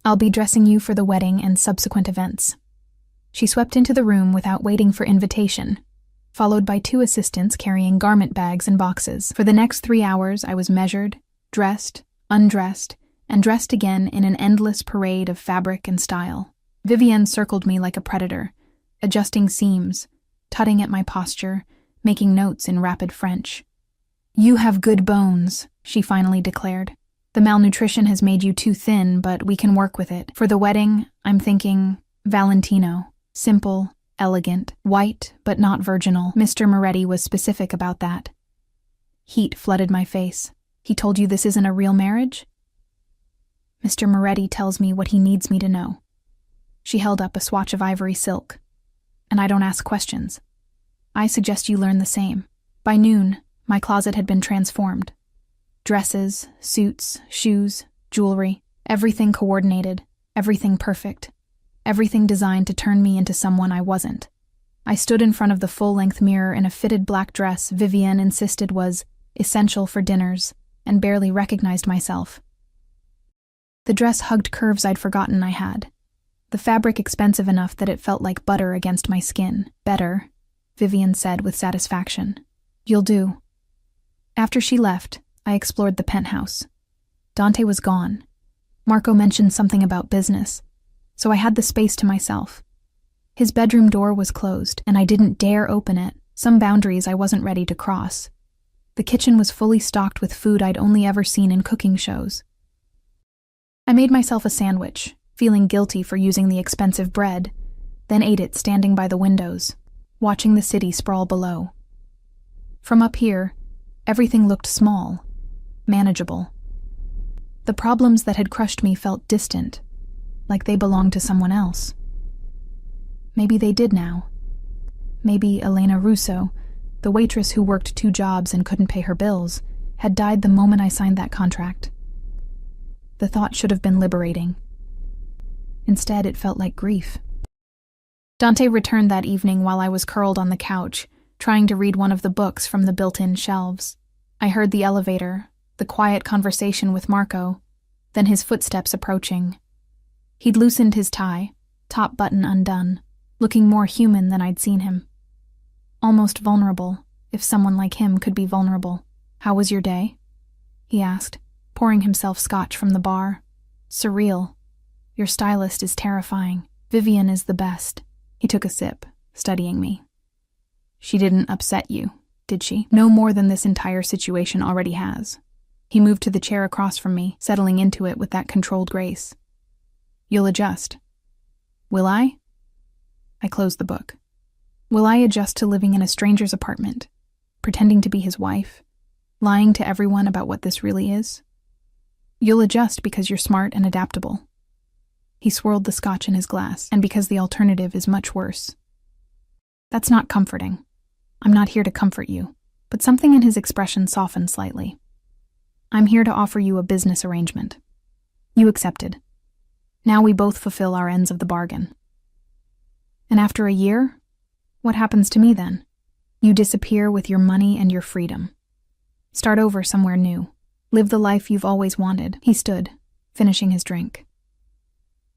I'll be dressing you for the wedding and subsequent events. She swept into the room without waiting for invitation, followed by 2 assistants carrying garment bags and boxes. For the next 3 hours, I was measured, dressed, undressed, and dressed again in an endless parade of fabric and style. Vivienne circled me like a predator, adjusting seams, tutting at my posture, making notes in rapid French. You have good bones, she finally declared. The malnutrition has made you too thin, but we can work with it. For the wedding, I'm thinking Valentino. Simple, elegant, white, but not virginal. Mr. Moretti was specific about that. Heat flooded my face. He told you this isn't a real marriage? Mr. Moretti tells me what he needs me to know. She held up a swatch of ivory silk. And I don't ask questions. I suggest you learn the same. By noon, my closet had been transformed. Dresses, suits, shoes, jewelry, everything coordinated, everything perfect, everything designed to turn me into someone I wasn't. I stood in front of the full-length mirror in a fitted black dress Vivienne insisted was essential for dinners, and barely recognized myself. The dress hugged curves I'd forgotten I had. The fabric expensive enough that it felt like butter against my skin. Better, Vivienne said with satisfaction. You'll do. After she left, I explored the penthouse. Dante was gone. Marco mentioned something about business, so I had the space to myself. His bedroom door was closed, and I didn't dare open it, some boundaries I wasn't ready to cross. The kitchen was fully stocked with food I'd only ever seen in cooking shows. I made myself a sandwich, feeling guilty for using the expensive bread, then ate it standing by the windows, watching the city sprawl below. From up here, everything looked small, manageable. The problems that had crushed me felt distant, like they belonged to someone else. Maybe they did now. Maybe Elena Russo, the waitress who worked 2 jobs and couldn't pay her bills, had died the moment I signed that contract. The thought should have been liberating. Instead, it felt like grief. Dante returned that evening while I was curled on the couch, trying to read one of the books from the built-in shelves. I heard the elevator, the quiet conversation with Marco, then his footsteps approaching. He'd loosened his tie, top button undone, looking more human than I'd seen him. Almost vulnerable, if someone like him could be vulnerable. How was your day? He asked, pouring himself scotch from the bar. Surreal. Your stylist is terrifying. Vivienne is the best. He took a sip, studying me. She didn't upset you, did she? No more than this entire situation already has. He moved to the chair across from me, settling into it with that controlled grace. You'll adjust. Will I? I closed the book. Will I adjust to living in a stranger's apartment, pretending to be his wife, lying to everyone about what this really is? You'll adjust because you're smart and adaptable. He swirled the scotch in his glass, and because the alternative is much worse. That's not comforting. I'm not here to comfort you, but something in his expression softened slightly. I'm here to offer you a business arrangement. You accepted. Now we both fulfill our ends of the bargain. And after a year, what happens to me then? You disappear with your money and your freedom. Start over somewhere new. Live the life you've always wanted. He stood, finishing his drink.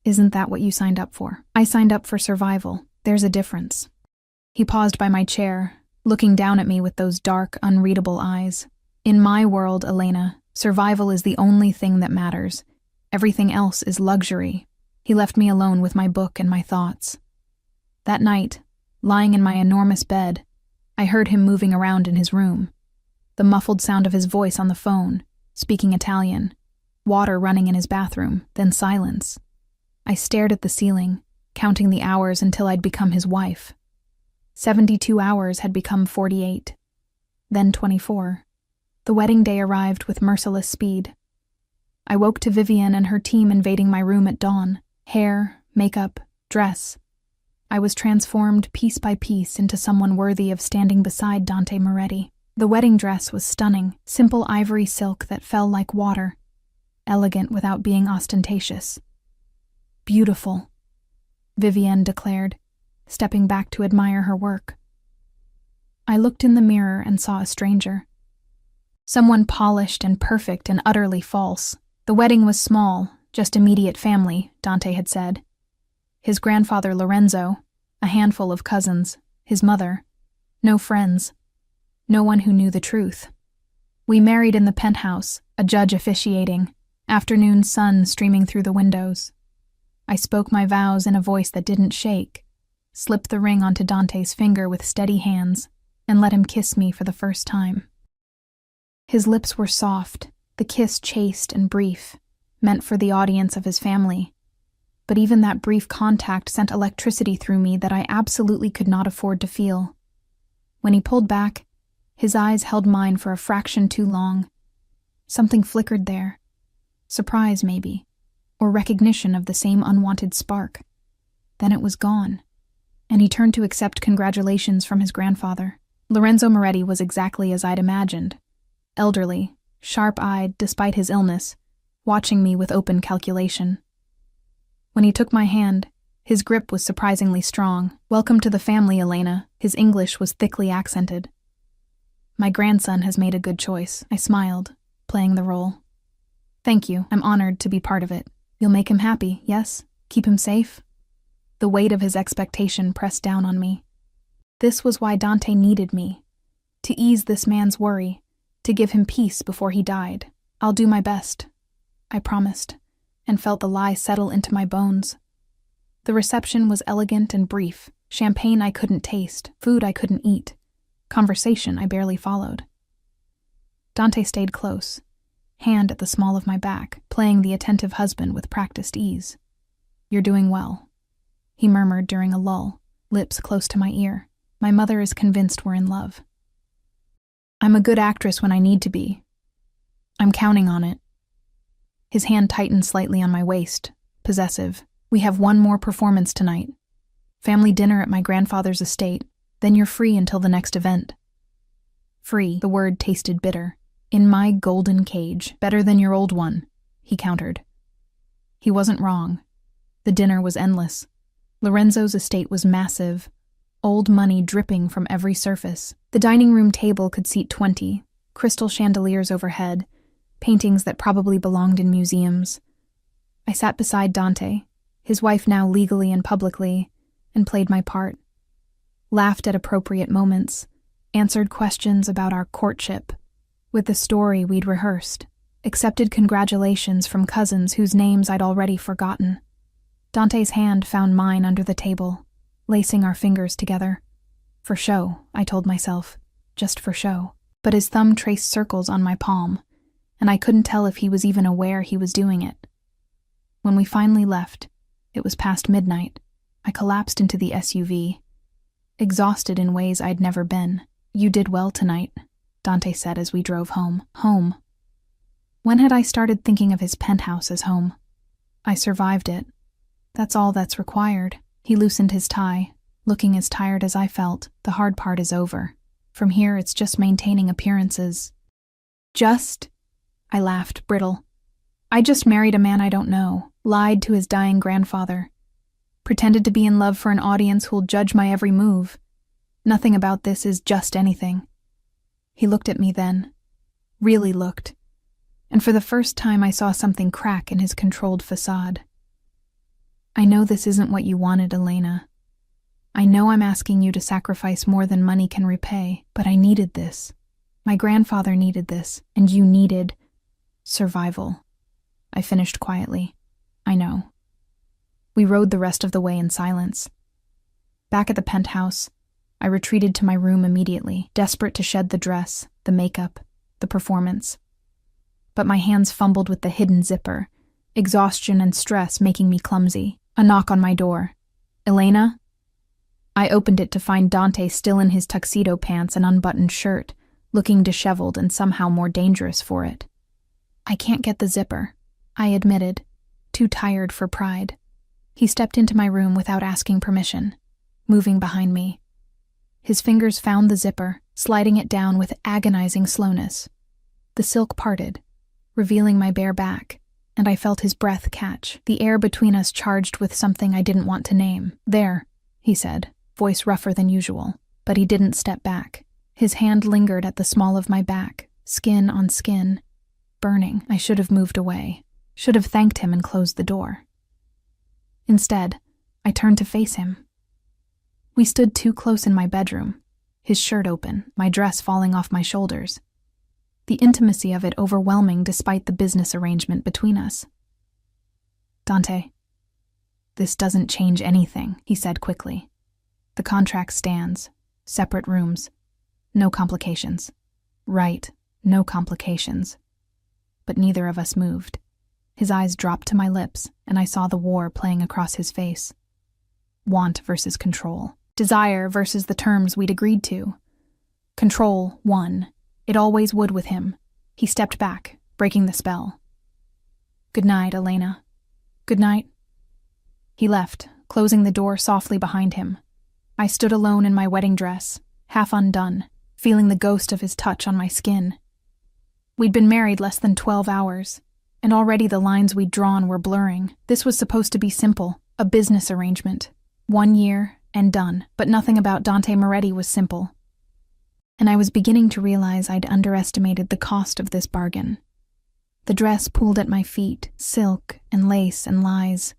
Isn't that what you signed up for? I signed up for survival. There's a difference. He paused by my chair, looking down at me with those dark, unreadable eyes. In my world, Elena, survival is the only thing that matters. Everything else is luxury. He left me alone with my book and my thoughts. That night, lying in my enormous bed, I heard him moving around in his room. The muffled sound of his voice on the phone, speaking Italian, water running in his bathroom, then silence. I stared at the ceiling, counting the hours until I'd become his wife. 72 hours had become 48, then 24. The wedding day arrived with merciless speed. I woke to Vivienne and her team invading my room at dawn. Hair, makeup, dress. I was transformed piece by piece into someone worthy of standing beside Dante Moretti. The wedding dress was stunning, simple ivory silk that fell like water, elegant without being ostentatious. Beautiful, Vivienne declared, stepping back to admire her work. I looked in the mirror and saw a stranger. Someone polished and perfect and utterly false. The wedding was small, just immediate family, Dante had said. His grandfather Lorenzo, a handful of cousins, his mother, no friends, no one who knew the truth. We married in the penthouse, a judge officiating, afternoon sun streaming through the windows. I spoke my vows in a voice that didn't shake, slipped the ring onto Dante's finger with steady hands, and let him kiss me for the first time. His lips were soft, The kiss chaste and brief, meant for the audience of his family. But even that brief contact sent electricity through me that I absolutely could not afford to feel. When he pulled back, his eyes held mine for a fraction too long. Something flickered there. Surprise, maybe, or recognition of the same unwanted spark. Then it was gone, and he turned to accept congratulations from his grandfather. Lorenzo Moretti was exactly as I'd imagined. Elderly, sharp-eyed despite his illness, watching me with open calculation. When he took my hand, his grip was surprisingly strong. "Welcome to the family, Elena." His English was thickly accented. "My grandson has made a good choice," I smiled, playing the role. "Thank you, I'm honored to be part of it. You'll make him happy, yes? Keep him safe?" The weight of his expectation pressed down on me. This was why Dante needed me, to ease this man's worry, to give him peace before he died. "I'll do my best," I promised, and felt the lie settle into my bones. The reception was elegant and brief. Champagne I couldn't taste, food I couldn't eat, conversation I barely followed. Dante stayed close, hand at the small of my back, playing the attentive husband with practiced ease. "You're doing well," he murmured during a lull, lips close to my ear. "My mother is convinced we're in love. I'm a good actress when I need to be. I'm counting on it." His hand tightened slightly on my waist, possessive. "We have one more performance tonight. Family dinner at my grandfather's estate, then you're free until the next event." Free, the word tasted bitter. "In my golden cage, better than your old one," he countered. He wasn't wrong. The dinner was endless. Lorenzo's estate was massive, old money dripping from every surface. The dining room table could seat 20, crystal chandeliers overhead, paintings that probably belonged in museums. I sat beside Dante, his wife now legally and publicly, and played my part. Laughed at appropriate moments, answered questions about our courtship, with the story we'd rehearsed, accepted congratulations from cousins whose names I'd already forgotten. Dante's hand found mine under the table, lacing our fingers together. For show, I told myself, just for show. But his thumb traced circles on my palm, and I couldn't tell if he was even aware he was doing it. When we finally left, it was past midnight. I collapsed into the SUV, exhausted in ways I'd never been. "You did well tonight," Dante said as we drove home. Home. When had I started thinking of his penthouse as home? I survived it. That's all that's required. He loosened his tie, looking as tired as I felt. "The hard part is over. From here, it's just maintaining appearances." "Just?" I laughed, brittle. "I just married a man I don't know, lied to his dying grandfather, pretended to be in love for an audience who'll judge my every move. Nothing about this is just anything." He looked at me then, really looked, and for the first time I saw something crack in his controlled facade. "I know this isn't what you wanted, Elena. I know I'm asking you to sacrifice more than money can repay, but I needed this. My grandfather needed this, and you needed survival." I finished quietly. "I know." We rode the rest of the way in silence. Back at the penthouse, I retreated to my room immediately, desperate to shed the dress, the makeup, the performance. But my hands fumbled with the hidden zipper, exhaustion and stress making me clumsy. A knock on my door. "Elena?" I opened it to find Dante still in his tuxedo pants and unbuttoned shirt, looking disheveled and somehow more dangerous for it. "I can't get the zipper," I admitted, too tired for pride. He stepped into my room without asking permission, moving behind me. His fingers found the zipper, sliding it down with agonizing slowness. The silk parted, revealing my bare back, and I felt his breath catch, the air between us charged with something I didn't want to name. "There," he said, voice rougher than usual, but he didn't step back. His hand lingered at the small of my back, skin on skin, burning. I should have moved away, should have thanked him and closed the door. Instead, I turned to face him. We stood too close in my bedroom, his shirt open, my dress falling off my shoulders. The intimacy of it overwhelming despite the business arrangement between us. "Dante, this doesn't change anything," he said quickly. "The contract stands. Separate rooms. No complications." "Right, no complications." but neither of us moved. His eyes dropped to my lips, and I saw the war playing across his face. Want versus control. Desire versus the terms we'd agreed to. Control won. It always would with him. He stepped back, breaking the spell. "Good night, Elena." "Good night." He left, closing the door softly behind him. I stood alone in my wedding dress, half undone, feeling the ghost of his touch on my skin. We'd been married less than 12 hours, and already the lines we'd drawn were blurring. This was supposed to be simple, a business arrangement. 1 year, and done, but nothing about Dante Moretti was simple. And I was beginning to realize I'd underestimated the cost of this bargain. The dress pooled at my feet, silk and lace and lies,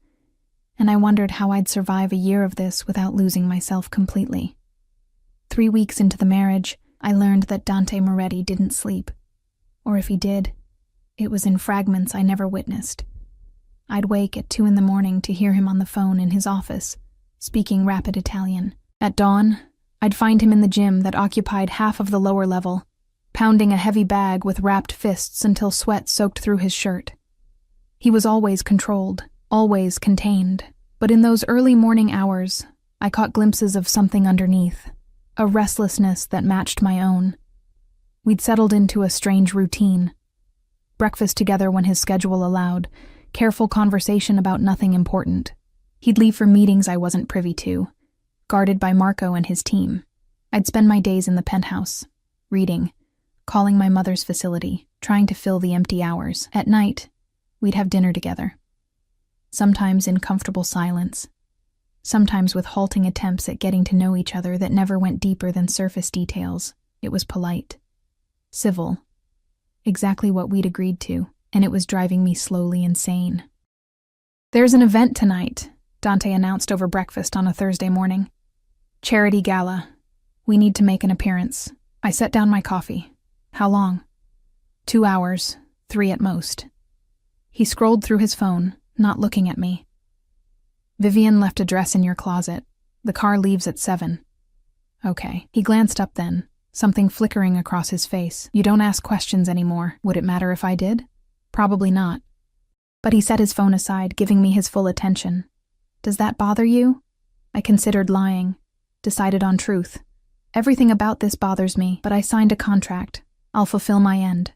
and I wondered how I'd survive a year of this without losing myself completely. 3 weeks into the marriage, I learned that Dante Moretti didn't sleep. Or if he did, it was in fragments I never witnessed. I'd wake at 2 a.m. to hear him on the phone in his office, speaking rapid Italian. At dawn, I'd find him in the gym that occupied half of the lower level, pounding a heavy bag with wrapped fists until sweat soaked through his shirt. He was always controlled, always contained, but in those early morning hours, I caught glimpses of something underneath, a restlessness that matched my own. We'd settled into a strange routine. Breakfast together when his schedule allowed, careful conversation about nothing important. He'd leave for meetings I wasn't privy to, guarded by Marco and his team. I'd spend my days in the penthouse, reading, calling my mother's facility, trying to fill the empty hours. At night, we'd have dinner together. Sometimes in comfortable silence, sometimes with halting attempts at getting to know each other that never went deeper than surface details. It was polite, civil, exactly what we'd agreed to, and it was driving me slowly insane. "There's an event tonight," Dante announced over breakfast on a Thursday morning. "Charity gala. We need to make an appearance." I set down my coffee. "How long?" 2 hours, 3 at most." He scrolled through his phone, not looking at me. "Vivian left a dress in your closet. The car leaves at 7. "Okay." He glanced up then, something flickering across his face. "You don't ask questions anymore. Would it matter if I did?" "Probably not." But he set his phone aside, giving me his full attention. "Does that bother you?" I considered lying, decided on truth. "Everything about this bothers me, but I signed a contract. I'll fulfill my end."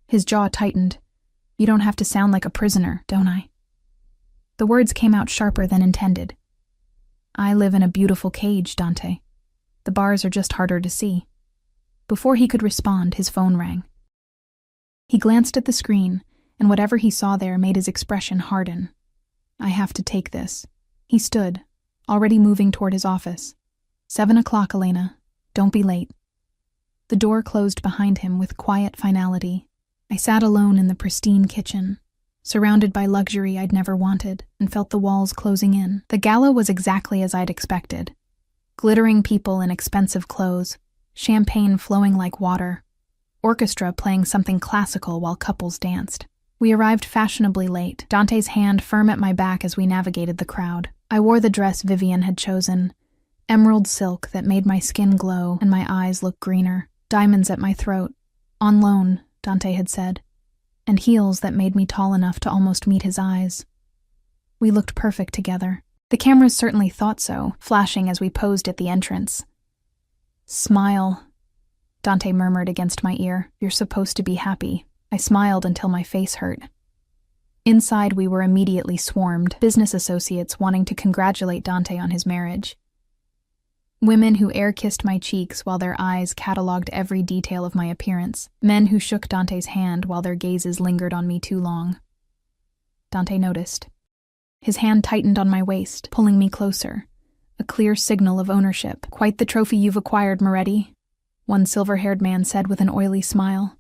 His jaw tightened. "You don't have to sound like a prisoner, don't I?" The words came out sharper than intended. "I live in a beautiful cage, Dante. The bars are just harder to see." Before he could respond, his phone rang. He glanced at the screen, and whatever he saw there made his expression harden. "I have to take this." He stood, already moving toward his office. 7 o'clock, Elena. Don't be late." The door closed behind him with quiet finality. I sat alone in the pristine kitchen, surrounded by luxury I'd never wanted, and felt the walls closing in. The gala was exactly as I'd expected. Glittering people in expensive clothes, champagne flowing like water, orchestra playing something classical while couples danced. We arrived fashionably late, Dante's hand firm at my back as we navigated the crowd. I wore the dress Vivian had chosen, emerald silk that made my skin glow and my eyes look greener, diamonds at my throat, on loan, Dante had said, and heels that made me tall enough to almost meet his eyes. We looked perfect together. The cameras certainly thought so, flashing as we posed at the entrance. "Smile," Dante murmured against my ear. "You're supposed to be happy." I smiled until my face hurt. Inside, we were immediately swarmed, business associates wanting to congratulate Dante on his marriage. Women who air-kissed my cheeks while their eyes catalogued every detail of my appearance. Men who shook Dante's hand while their gazes lingered on me too long. Dante noticed. His hand tightened on my waist, pulling me closer. A clear signal of ownership. "Quite the trophy you've acquired, Moretti," one silver-haired man said with an oily smile.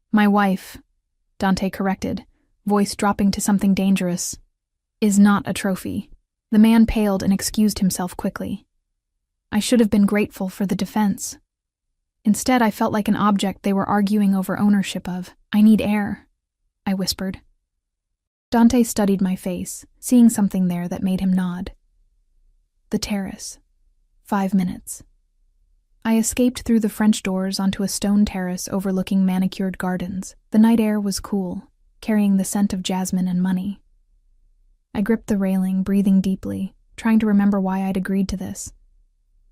"My wife," Dante corrected, voice dropping to something dangerous, "is not a trophy." The man paled and excused himself quickly. I should have been grateful for the defense. Instead, I felt like an object they were arguing over ownership of. "I need air," I whispered. Dante studied my face, seeing something there that made him nod. The terrace. 5 minutes. I escaped through the French doors onto a stone terrace overlooking manicured gardens. The night air was cool, carrying the scent of jasmine and money. I gripped the railing, breathing deeply, trying to remember why I'd agreed to this.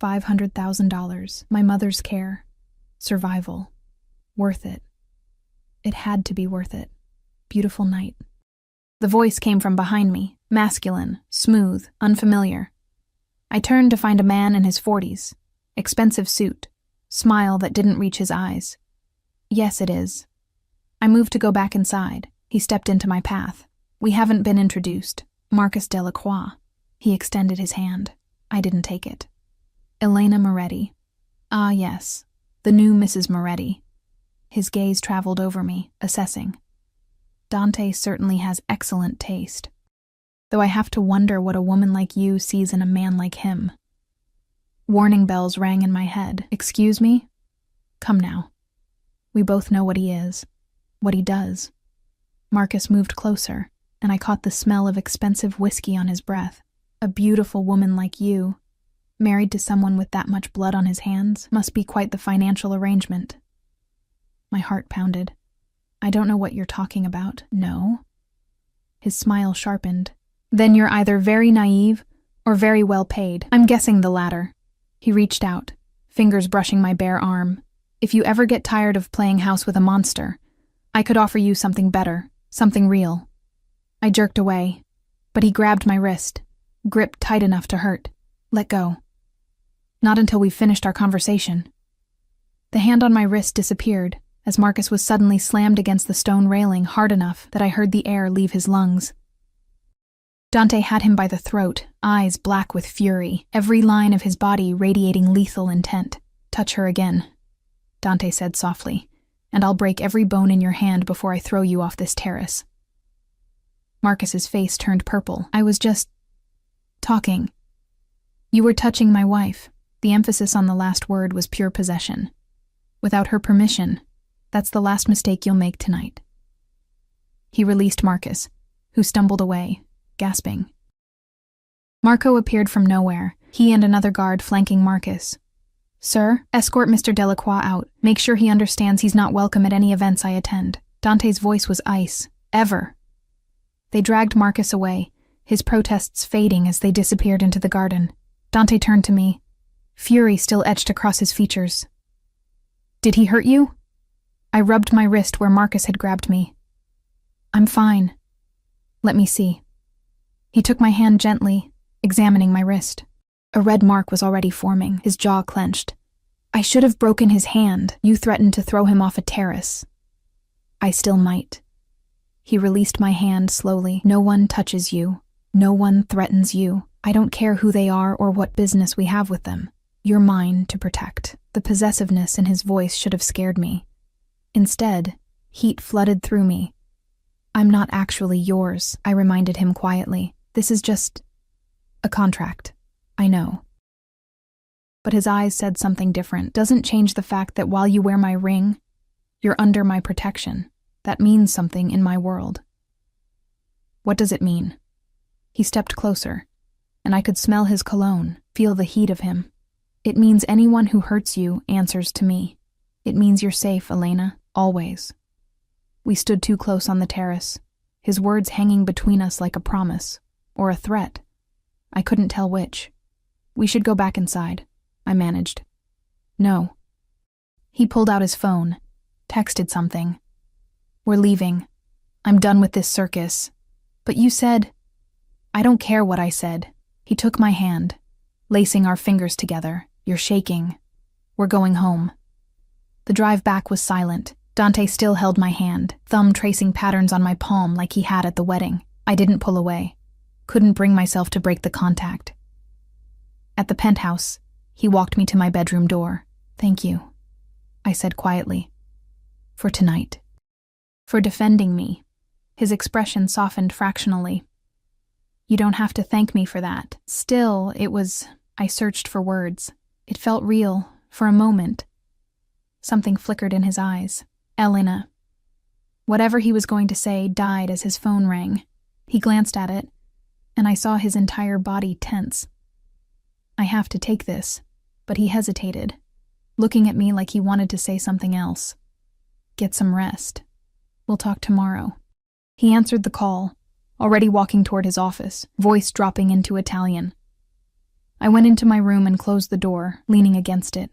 $500,000, my mother's care, survival. Worth it. It had to be worth it. Beautiful night. The voice came from behind me, masculine, smooth, unfamiliar. I turned to find a man in his 40s. Expensive suit, smile that didn't reach his eyes. Yes, it is. I moved to go back inside. He stepped into my path. We haven't been introduced. Marcus Delacroix. He extended his hand. I didn't take it. Elena Moretti. Ah, yes. The new Mrs. Moretti. His gaze traveled over me, assessing. Dante certainly has excellent taste. Though I have to wonder what a woman like you sees in a man like him. Warning bells rang in my head. Excuse me? Come now. We both know what he is, what he does. Marcus moved closer, and I caught the smell of expensive whiskey on his breath. A beautiful woman like you, married to someone with that much blood on his hands, must be quite the financial arrangement. My heart pounded. I don't know what you're talking about. No? His smile sharpened. Then you're either very naive or very well paid. I'm guessing the latter. He reached out, fingers brushing my bare arm. If you ever get tired of playing house with a monster, I could offer you something better, something real. I jerked away, but he grabbed my wrist, gripped tight enough to hurt. Let go. Not until we finished our conversation. The hand on my wrist disappeared, as Marcus was suddenly slammed against the stone railing hard enough that I heard the air leave his lungs. Dante had him by the throat, eyes black with fury, every line of his body radiating lethal intent. Touch her again, Dante said softly, and I'll break every bone in your hand before I throw you off this terrace. Marcus's face turned purple. I was just talking. You were touching my wife. The emphasis on the last word was pure possession. Without her permission, that's the last mistake you'll make tonight. He released Marcus, who stumbled away, gasping. Marco appeared from nowhere, he and another guard flanking Marcus. Sir, escort Mr. Delacroix out. Make sure he understands he's not welcome at any events I attend. Dante's voice was ice. Ever. They dragged Marcus away, his protests fading as they disappeared into the garden. Dante turned to me, fury still etched across his features. Did he hurt you? I rubbed my wrist where Marcus had grabbed me. I'm fine. Let me see. He took my hand gently, examining my wrist. A red mark was already forming, his jaw clenched. I should have broken his hand. You threatened to throw him off a terrace. I still might. He released my hand slowly. No one touches you. No one threatens you. I don't care who they are or what business we have with them. You're mine to protect. The possessiveness in his voice should have scared me. Instead, heat flooded through me. I'm not actually yours, I reminded him quietly. This is just a contract. I know. But his eyes said something different. Doesn't change the fact that while you wear my ring, you're under my protection. That means something in my world. What does it mean? He stepped closer, and I could smell his cologne, feel the heat of him. It means anyone who hurts you answers to me. It means you're safe, Elena, always. We stood too close on the terrace, his words hanging between us like a promise, or a threat. I couldn't tell which. We should go back inside, I managed. No. He pulled out his phone, texted something. We're leaving. I'm done with this circus. But you said... I don't care what I said. He took my hand, lacing our fingers together. You're shaking. We're going home. The drive back was silent. Dante still held my hand, thumb tracing patterns on my palm like he had at the wedding. I didn't pull away. Couldn't bring myself to break the contact. At the penthouse, he walked me to my bedroom door. Thank you, I said quietly. For tonight. For defending me. His expression softened fractionally. You don't have to thank me for that. Still, I searched for words. It felt real, for a moment. Something flickered in his eyes. Elena. Whatever he was going to say died as his phone rang. He glanced at it, and I saw his entire body tense. I have to take this, but he hesitated. looking at me like he wanted to say something else. Get some rest. We'll talk tomorrow. He answered the call, already walking toward his office, voice dropping into Italian. I went into my room and closed the door, leaning against it.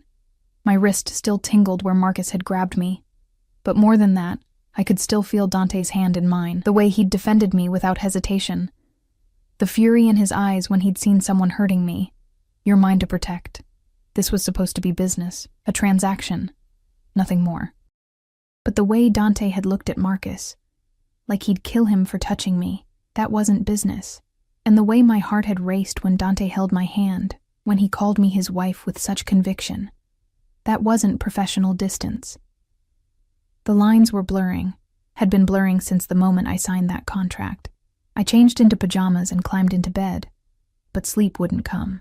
My wrist still tingled where Marcus had grabbed me. But more than that, I could still feel Dante's hand in mine, the way he'd defended me without hesitation. The fury in his eyes when he'd seen someone hurting me. You're mine to protect. This was supposed to be business, a transaction, nothing more. But the way Dante had looked at Marcus, like he'd kill him for touching me, that wasn't business. And the way my heart had raced when Dante held my hand, when he called me his wife with such conviction, that wasn't professional distance. The lines were blurring, had been blurring since the moment I signed that contract. I changed into pajamas and climbed into bed, but sleep wouldn't come.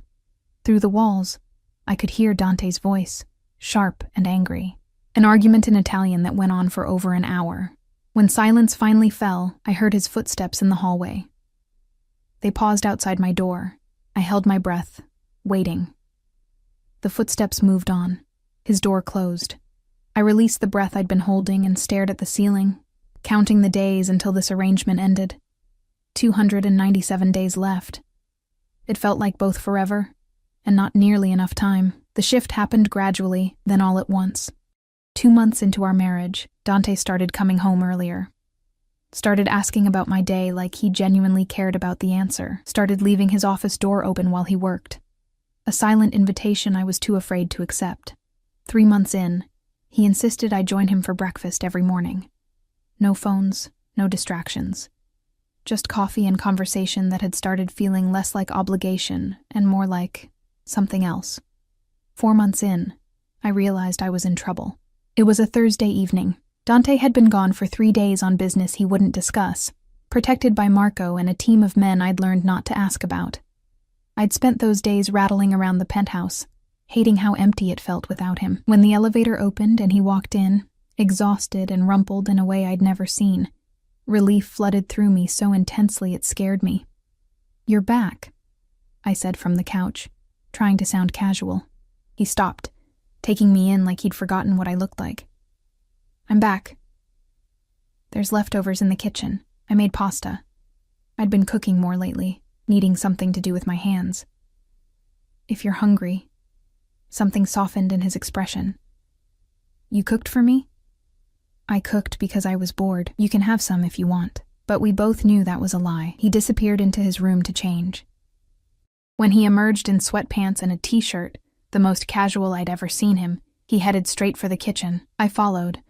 Through the walls, I could hear Dante's voice, sharp and angry, an argument in Italian that went on for over an hour. When silence finally fell, I heard his footsteps in the hallway. They paused outside my door. I held my breath, waiting. The footsteps moved on. His door closed. I released the breath I'd been holding and stared at the ceiling, counting the days until this arrangement ended. 297 days left. It felt like both forever, and not nearly enough time. The shift happened gradually, then all at once. 2 months into our marriage, Dante started coming home earlier. Started asking about my day like he genuinely cared about the answer. Started leaving his office door open while he worked. A silent invitation I was too afraid to accept. 3 months in, he insisted I join him for breakfast every morning. No phones, no distractions. Just coffee and conversation that had started feeling less like obligation and more like something else. 4 months in, I realized I was in trouble. It was a Thursday evening. Dante had been gone for 3 days on business he wouldn't discuss, protected by Marco and a team of men I'd learned not to ask about. I'd spent those days rattling around the penthouse, hating how empty it felt without him. When the elevator opened and he walked in, exhausted and rumpled in a way I'd never seen, relief flooded through me so intensely it scared me. "You're back," I said from the couch, trying to sound casual. He stopped, taking me in like he'd forgotten what I looked like. "I'm back. There's leftovers in the kitchen. I made pasta. I'd been cooking more lately, needing something to do with my hands. If you're hungry." Something softened in his expression. "You cooked for me?" "I cooked because I was bored. You can have some if you want." But we both knew that was a lie. He disappeared into his room to change. When he emerged in sweatpants and a t-shirt, the most casual I'd ever seen him, he headed straight for the kitchen. I followed,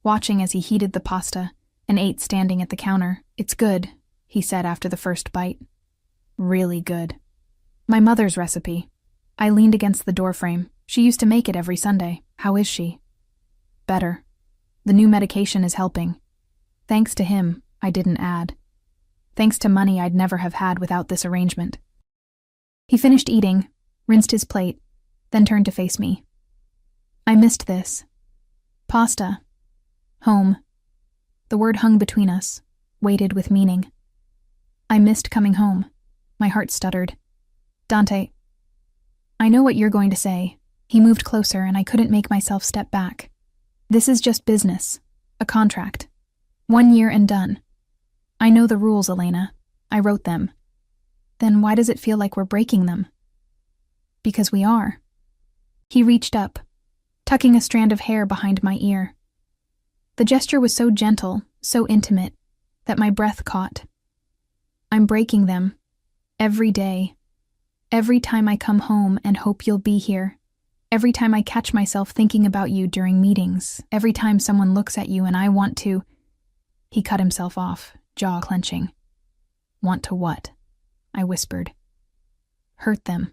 watching as he heated the pasta and ate standing at the counter. "It's good," he said after the first bite. "Really good. My mother's recipe." I leaned against the doorframe. "She used to make it every Sunday. How is she?" "Better. The new medication is helping. Thanks to him," I didn't add. Thanks to money I'd never have had without this arrangement. He finished eating, rinsed his plate, then turned to face me. "I missed this. Pasta. Home." The word hung between us, weighted with meaning. I missed coming home. My heart stuttered. "Dante, I know what you're going to say." He moved closer and I couldn't make myself step back. "This is just business. A contract. 1 year and done. I know the rules, Elena. I wrote them. Then why does it feel like we're breaking them?" "Because we are." He reached up, tucking a strand of hair behind my ear. The gesture was so gentle, so intimate, that my breath caught. "I'm breaking them. Every day. Every time I come home and hope you'll be here. Every time I catch myself thinking about you during meetings. Every time someone looks at you and I want to..." He cut himself off, jaw clenching. "Want to what?" I whispered. "Hurt them.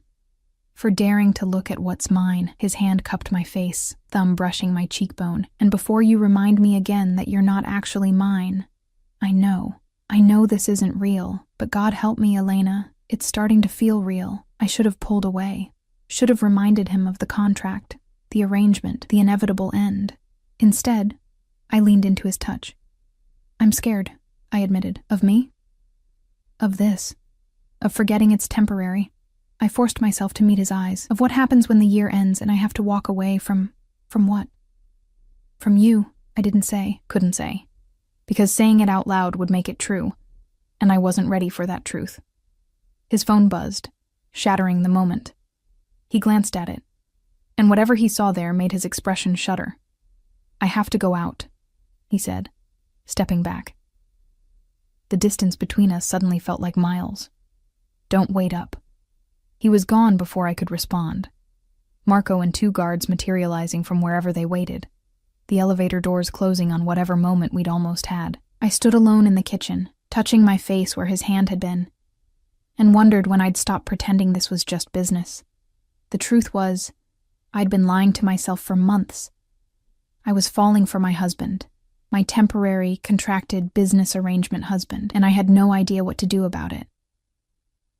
For daring to look at what's mine." His hand cupped my face, thumb brushing my cheekbone. "And before you remind me again that you're not actually mine, I know this isn't real, but God help me, Elena, it's starting to feel real. I should have pulled away. Should have reminded him of the contract, the arrangement, the inevitable end. Instead, I leaned into his touch. "I'm scared," I admitted. "Of me?" "Of this. Of forgetting it's temporary." I forced myself to meet his eyes. "Of what happens when the year ends and I have to walk away from From what? From you, I didn't say, couldn't say. Because saying it out loud would make it true, and I wasn't ready for that truth. His phone buzzed, shattering the moment. He glanced at it, and whatever he saw there made his expression shudder. I have to go out, he said, stepping back. The distance between us suddenly felt like miles. Don't wait up. He was gone before I could respond. Marco and 2 guards materializing from wherever they waited, the elevator doors closing on whatever moment we'd almost had. I stood alone in the kitchen, touching my face where his hand had been, and wondered when I'd stop pretending this was just business. The truth was, I'd been lying to myself for months. I was falling for my husband, my temporary, contracted business arrangement husband, and I had no idea what to do about it.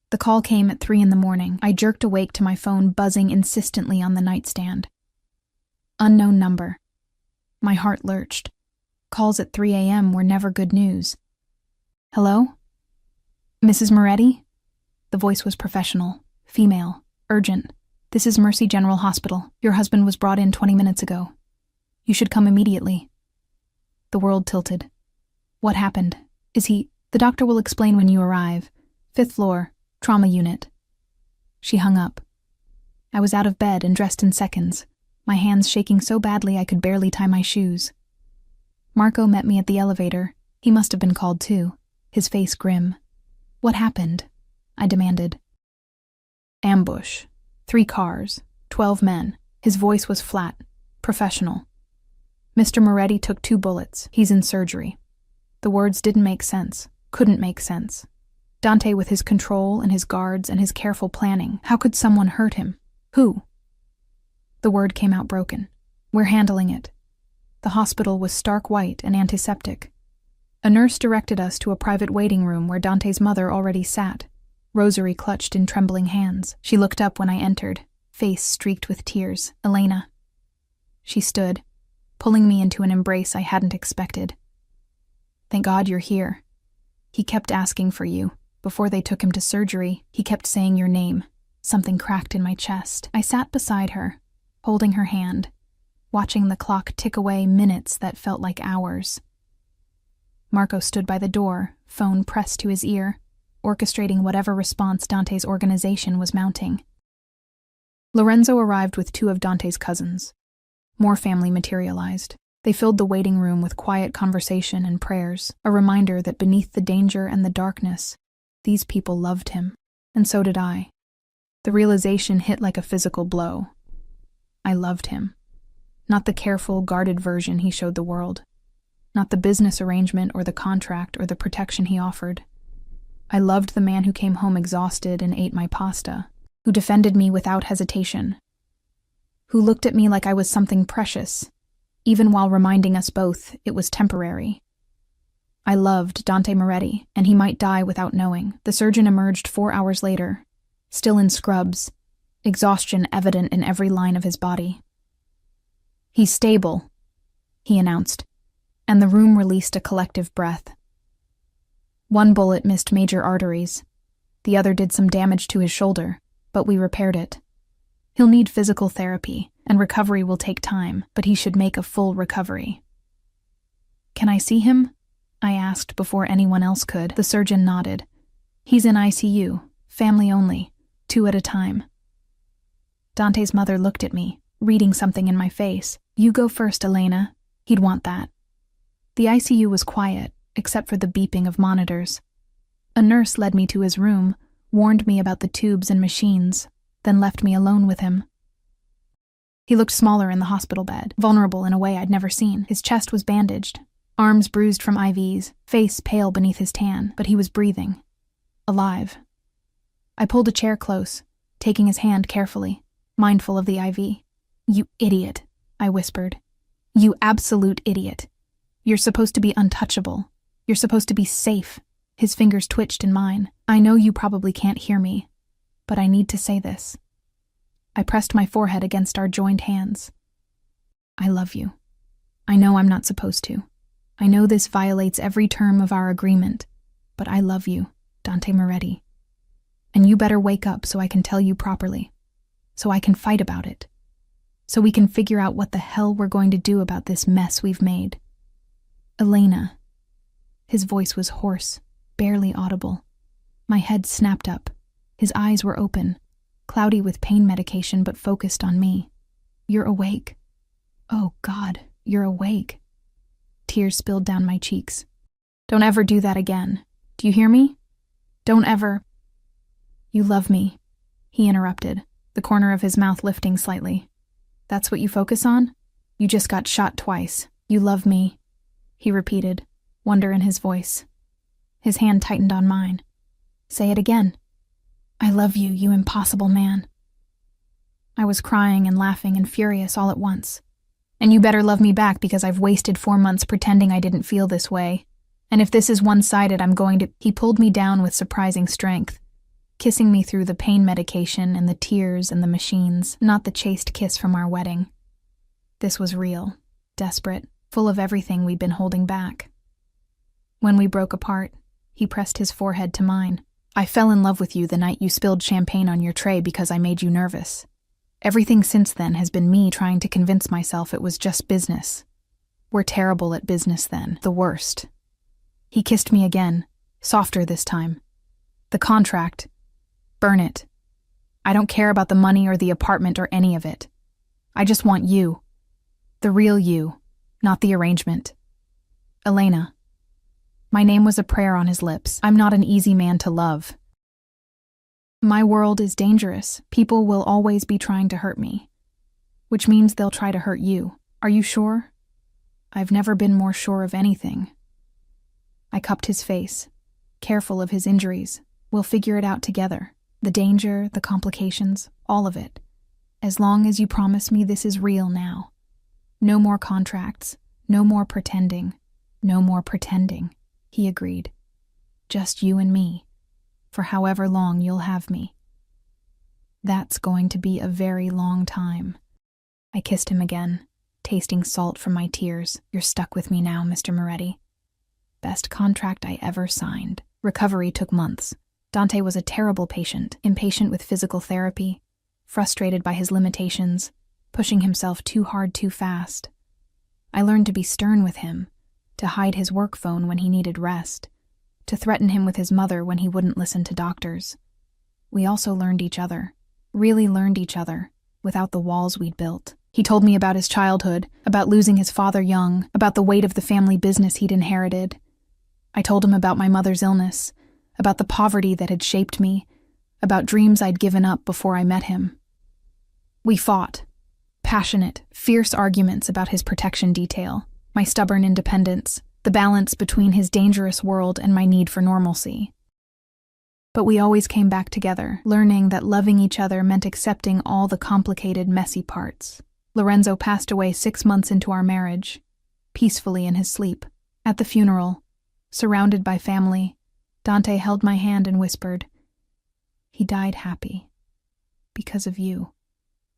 The call came at 3 a.m. I jerked awake to my phone buzzing insistently on the nightstand. Unknown number. My heart lurched. Calls at 3 a.m. were never good news. Hello? Mrs. Moretti? The voice was professional, female, urgent. This is Mercy General Hospital. Your husband was brought in 20 minutes ago. You should come immediately. The world tilted. What happened? Is he... The doctor will explain when you arrive. 5th floor, trauma unit. She hung up. I was out of bed and dressed in seconds, my hands shaking so badly I could barely tie my shoes. Marco met me at the elevator. He must have been called too, his face grim. What happened? I demanded. Ambush. 3 cars. 12 men. His voice was flat, professional. Mr. Moretti took 2 bullets. He's in surgery. The words didn't make sense, couldn't make sense. Dante with his control and his guards and his careful planning. How could someone hurt him? Who? The word came out broken. We're handling it. The hospital was stark white and antiseptic. A nurse directed us to a private waiting room where Dante's mother already sat, rosary clutched in trembling hands. She looked up when I entered, face streaked with tears. Elena. She stood, pulling me into an embrace I hadn't expected. Thank God you're here. He kept asking for you. Before they took him to surgery, he kept saying your name. Something cracked in my chest. I sat beside her, holding her hand, watching the clock tick away minutes that felt like hours. Marco stood by the door, phone pressed to his ear, orchestrating whatever response Dante's organization was mounting. Lorenzo arrived with 2 of Dante's cousins. More family materialized. They filled the waiting room with quiet conversation and prayers, a reminder that beneath the danger and the darkness, these people loved him, and so did I. The realization hit like a physical blow. I loved him. Not the careful, guarded version he showed the world. Not the business arrangement or the contract or the protection he offered. I loved the man who came home exhausted and ate my pasta, who defended me without hesitation, who looked at me like I was something precious, even while reminding us both it was temporary. I loved Dante Moretti, and he might die without knowing. The surgeon emerged 4 hours later, still in scrubs, exhaustion evident in every line of his body. He's stable, he announced, and the room released a collective breath. 1 bullet missed major arteries. The other did some damage to his shoulder, but we repaired it. He'll need physical therapy, and recovery will take time, but he should make a full recovery. Can I see him? I asked before anyone else could. The surgeon nodded. He's in ICU, family only, 2 at a time. Dante's mother looked at me, reading something in my face. You go first, Elena. He'd want that. The ICU was quiet, except for the beeping of monitors. A nurse led me to his room, warned me about the tubes and machines, then left me alone with him. He looked smaller in the hospital bed, vulnerable in a way I'd never seen. His chest was bandaged, arms bruised from IVs, face pale beneath his tan, but he was breathing. Alive. I pulled a chair close, taking his hand carefully, mindful of the IV. You idiot, I whispered. You absolute idiot. You're supposed to be untouchable. You're supposed to be safe. His fingers twitched in mine. I know you probably can't hear me, but I need to say this. I pressed my forehead against our joined hands. I love you. I know I'm not supposed to. I know this violates every term of our agreement, but I love you, Dante Moretti. And you better wake up so I can tell you properly, so I can fight about it, so we can figure out what the hell we're going to do about this mess we've made. Elena. His voice was hoarse, barely audible. My head snapped up. His eyes were open, cloudy with pain medication but focused on me. You're awake. Oh God, you're awake. Tears spilled down my cheeks. Don't ever do that again. Do you hear me? Don't ever. You love me, he interrupted, the corner of his mouth lifting slightly. That's what you focus on? You just got shot twice. You love me, he repeated, wonder in his voice. His hand tightened on mine. Say it again. I love you, you impossible man. I was crying and laughing and furious all at once. And you better love me back because I've wasted 4 months pretending I didn't feel this way. And if this is one-sided, I'm going to— He pulled me down with surprising strength, kissing me through the pain medication and the tears and the machines, not the chaste kiss from our wedding. This was real, desperate, full of everything we'd been holding back. When we broke apart, he pressed his forehead to mine. I fell in love with you the night you spilled champagne on your tray because I made you nervous. Everything since then has been me trying to convince myself it was just business. We're terrible at business then, the worst. He kissed me again, softer this time. The contract. Burn it. I don't care about the money or the apartment or any of it. I just want you. The real you, not the arrangement. Elena. My name was a prayer on his lips. I'm not an easy man to love. My world is dangerous. People will always be trying to hurt me, which means they'll try to hurt you. Are you sure? I've never been more sure of anything. I cupped his face, careful of his injuries. We'll figure it out together. The danger, the complications, all of it. As long as you promise me this is real now. No more contracts, no more pretending, no more pretending, he agreed. Just you and me. For however long you'll have me. That's going to be a very long time. I kissed him again, tasting salt from my tears. You're stuck with me now, Mr. Moretti. Best contract I ever signed. Recovery took months. Dante was a terrible patient, impatient with physical therapy, frustrated by his limitations, pushing himself too hard too fast. I learned to be stern with him, to hide his work phone when he needed rest, to threaten him with his mother when he wouldn't listen to doctors. We also learned each other, really learned each other, without the walls we'd built. He told me about his childhood, about losing his father young, about the weight of the family business he'd inherited. I told him about my mother's illness, about the poverty that had shaped me, about dreams I'd given up before I met him. We fought, passionate, fierce arguments about his protection detail, my stubborn independence, the balance between his dangerous world and my need for normalcy. But we always came back together, learning that loving each other meant accepting all the complicated, messy parts. Lorenzo passed away 6 months into our marriage, peacefully in his sleep. At the funeral, surrounded by family, Dante held my hand and whispered, "He died happy. Because of you.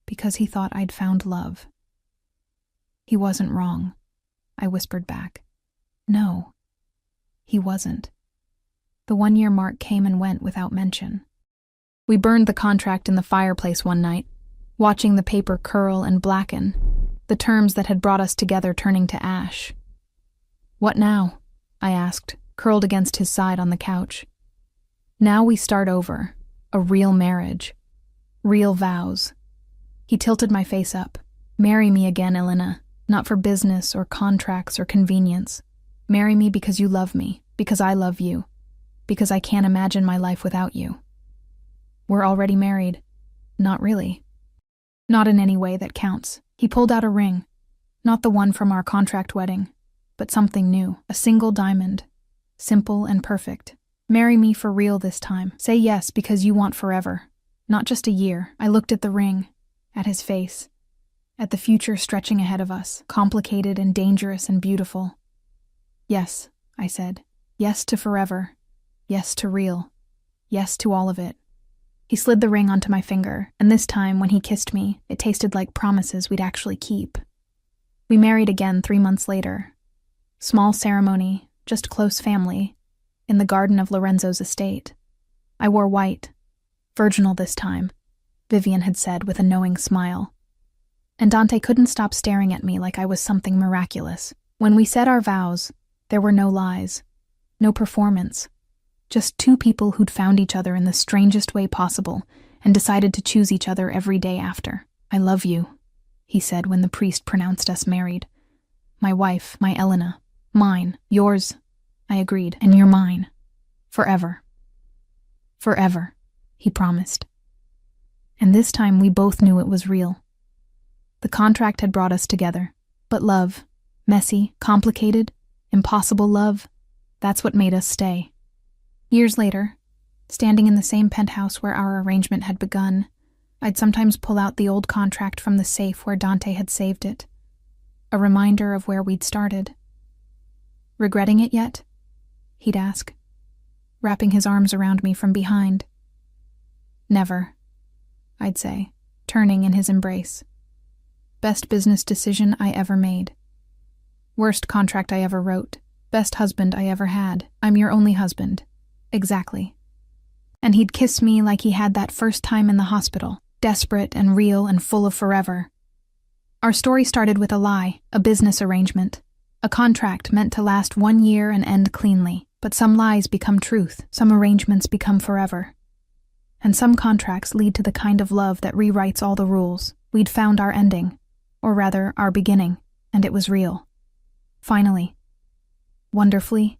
Because he thought I'd found love." He wasn't wrong, I whispered back. No, he wasn't. The 1-year mark came and went without mention. We burned the contract in the fireplace one night, watching the paper curl and blacken, the terms that had brought us together turning to ash. What now? I asked, curled against his side on the couch. Now we start over, a real marriage, real vows. He tilted my face up. Marry me again, Elena, not for business or contracts or convenience. Marry me because you love me, because I love you, because I can't imagine my life without you. We're already married. Not really. Not in any way that counts. He pulled out a ring, not the one from our contract wedding, but something new, a single diamond, simple and perfect. Marry me for real this time. Say yes because you want forever, not just a year. I looked at the ring, at his face, at the future stretching ahead of us, complicated and dangerous and beautiful. Yes, I said. Yes to forever. Yes to real. Yes to all of it. He slid the ring onto my finger, and this time, when he kissed me, it tasted like promises we'd actually keep. We married again 3 months later. Small ceremony, just close family, in the garden of Lorenzo's estate. I wore white. Virginal this time, Vivian had said with a knowing smile. And Dante couldn't stop staring at me like I was something miraculous. When we said our vows, there were no lies, no performance. Just two people who'd found each other in the strangest way possible and decided to choose each other every day after. "I love you," he said when the priest pronounced us married. "My wife, my Elena. Mine. Yours," I agreed. "And you're mine. Forever." "Forever," he promised. And this time we both knew it was real. The contract had brought us together, but love, messy, complicated, impossible love, that's what made us stay. Years later, standing in the same penthouse where our arrangement had begun, I'd sometimes pull out the old contract from the safe where Dante had saved it, a reminder of where we'd started. "Regretting it yet?" he'd ask, wrapping his arms around me from behind. "Never," I'd say, turning in his embrace. "Best business decision I ever made. Worst contract I ever wrote. Best husband I ever had. I'm your only husband. Exactly." And he'd kiss me like he had that first time in the hospital, desperate and real and full of forever. Our story started with a lie, a business arrangement, a contract meant to last 1 year and end cleanly. But some lies become truth, some arrangements become forever. And some contracts lead to the kind of love that rewrites all the rules. We'd found our ending, or rather, our beginning, and it was real. Finally. Wonderfully,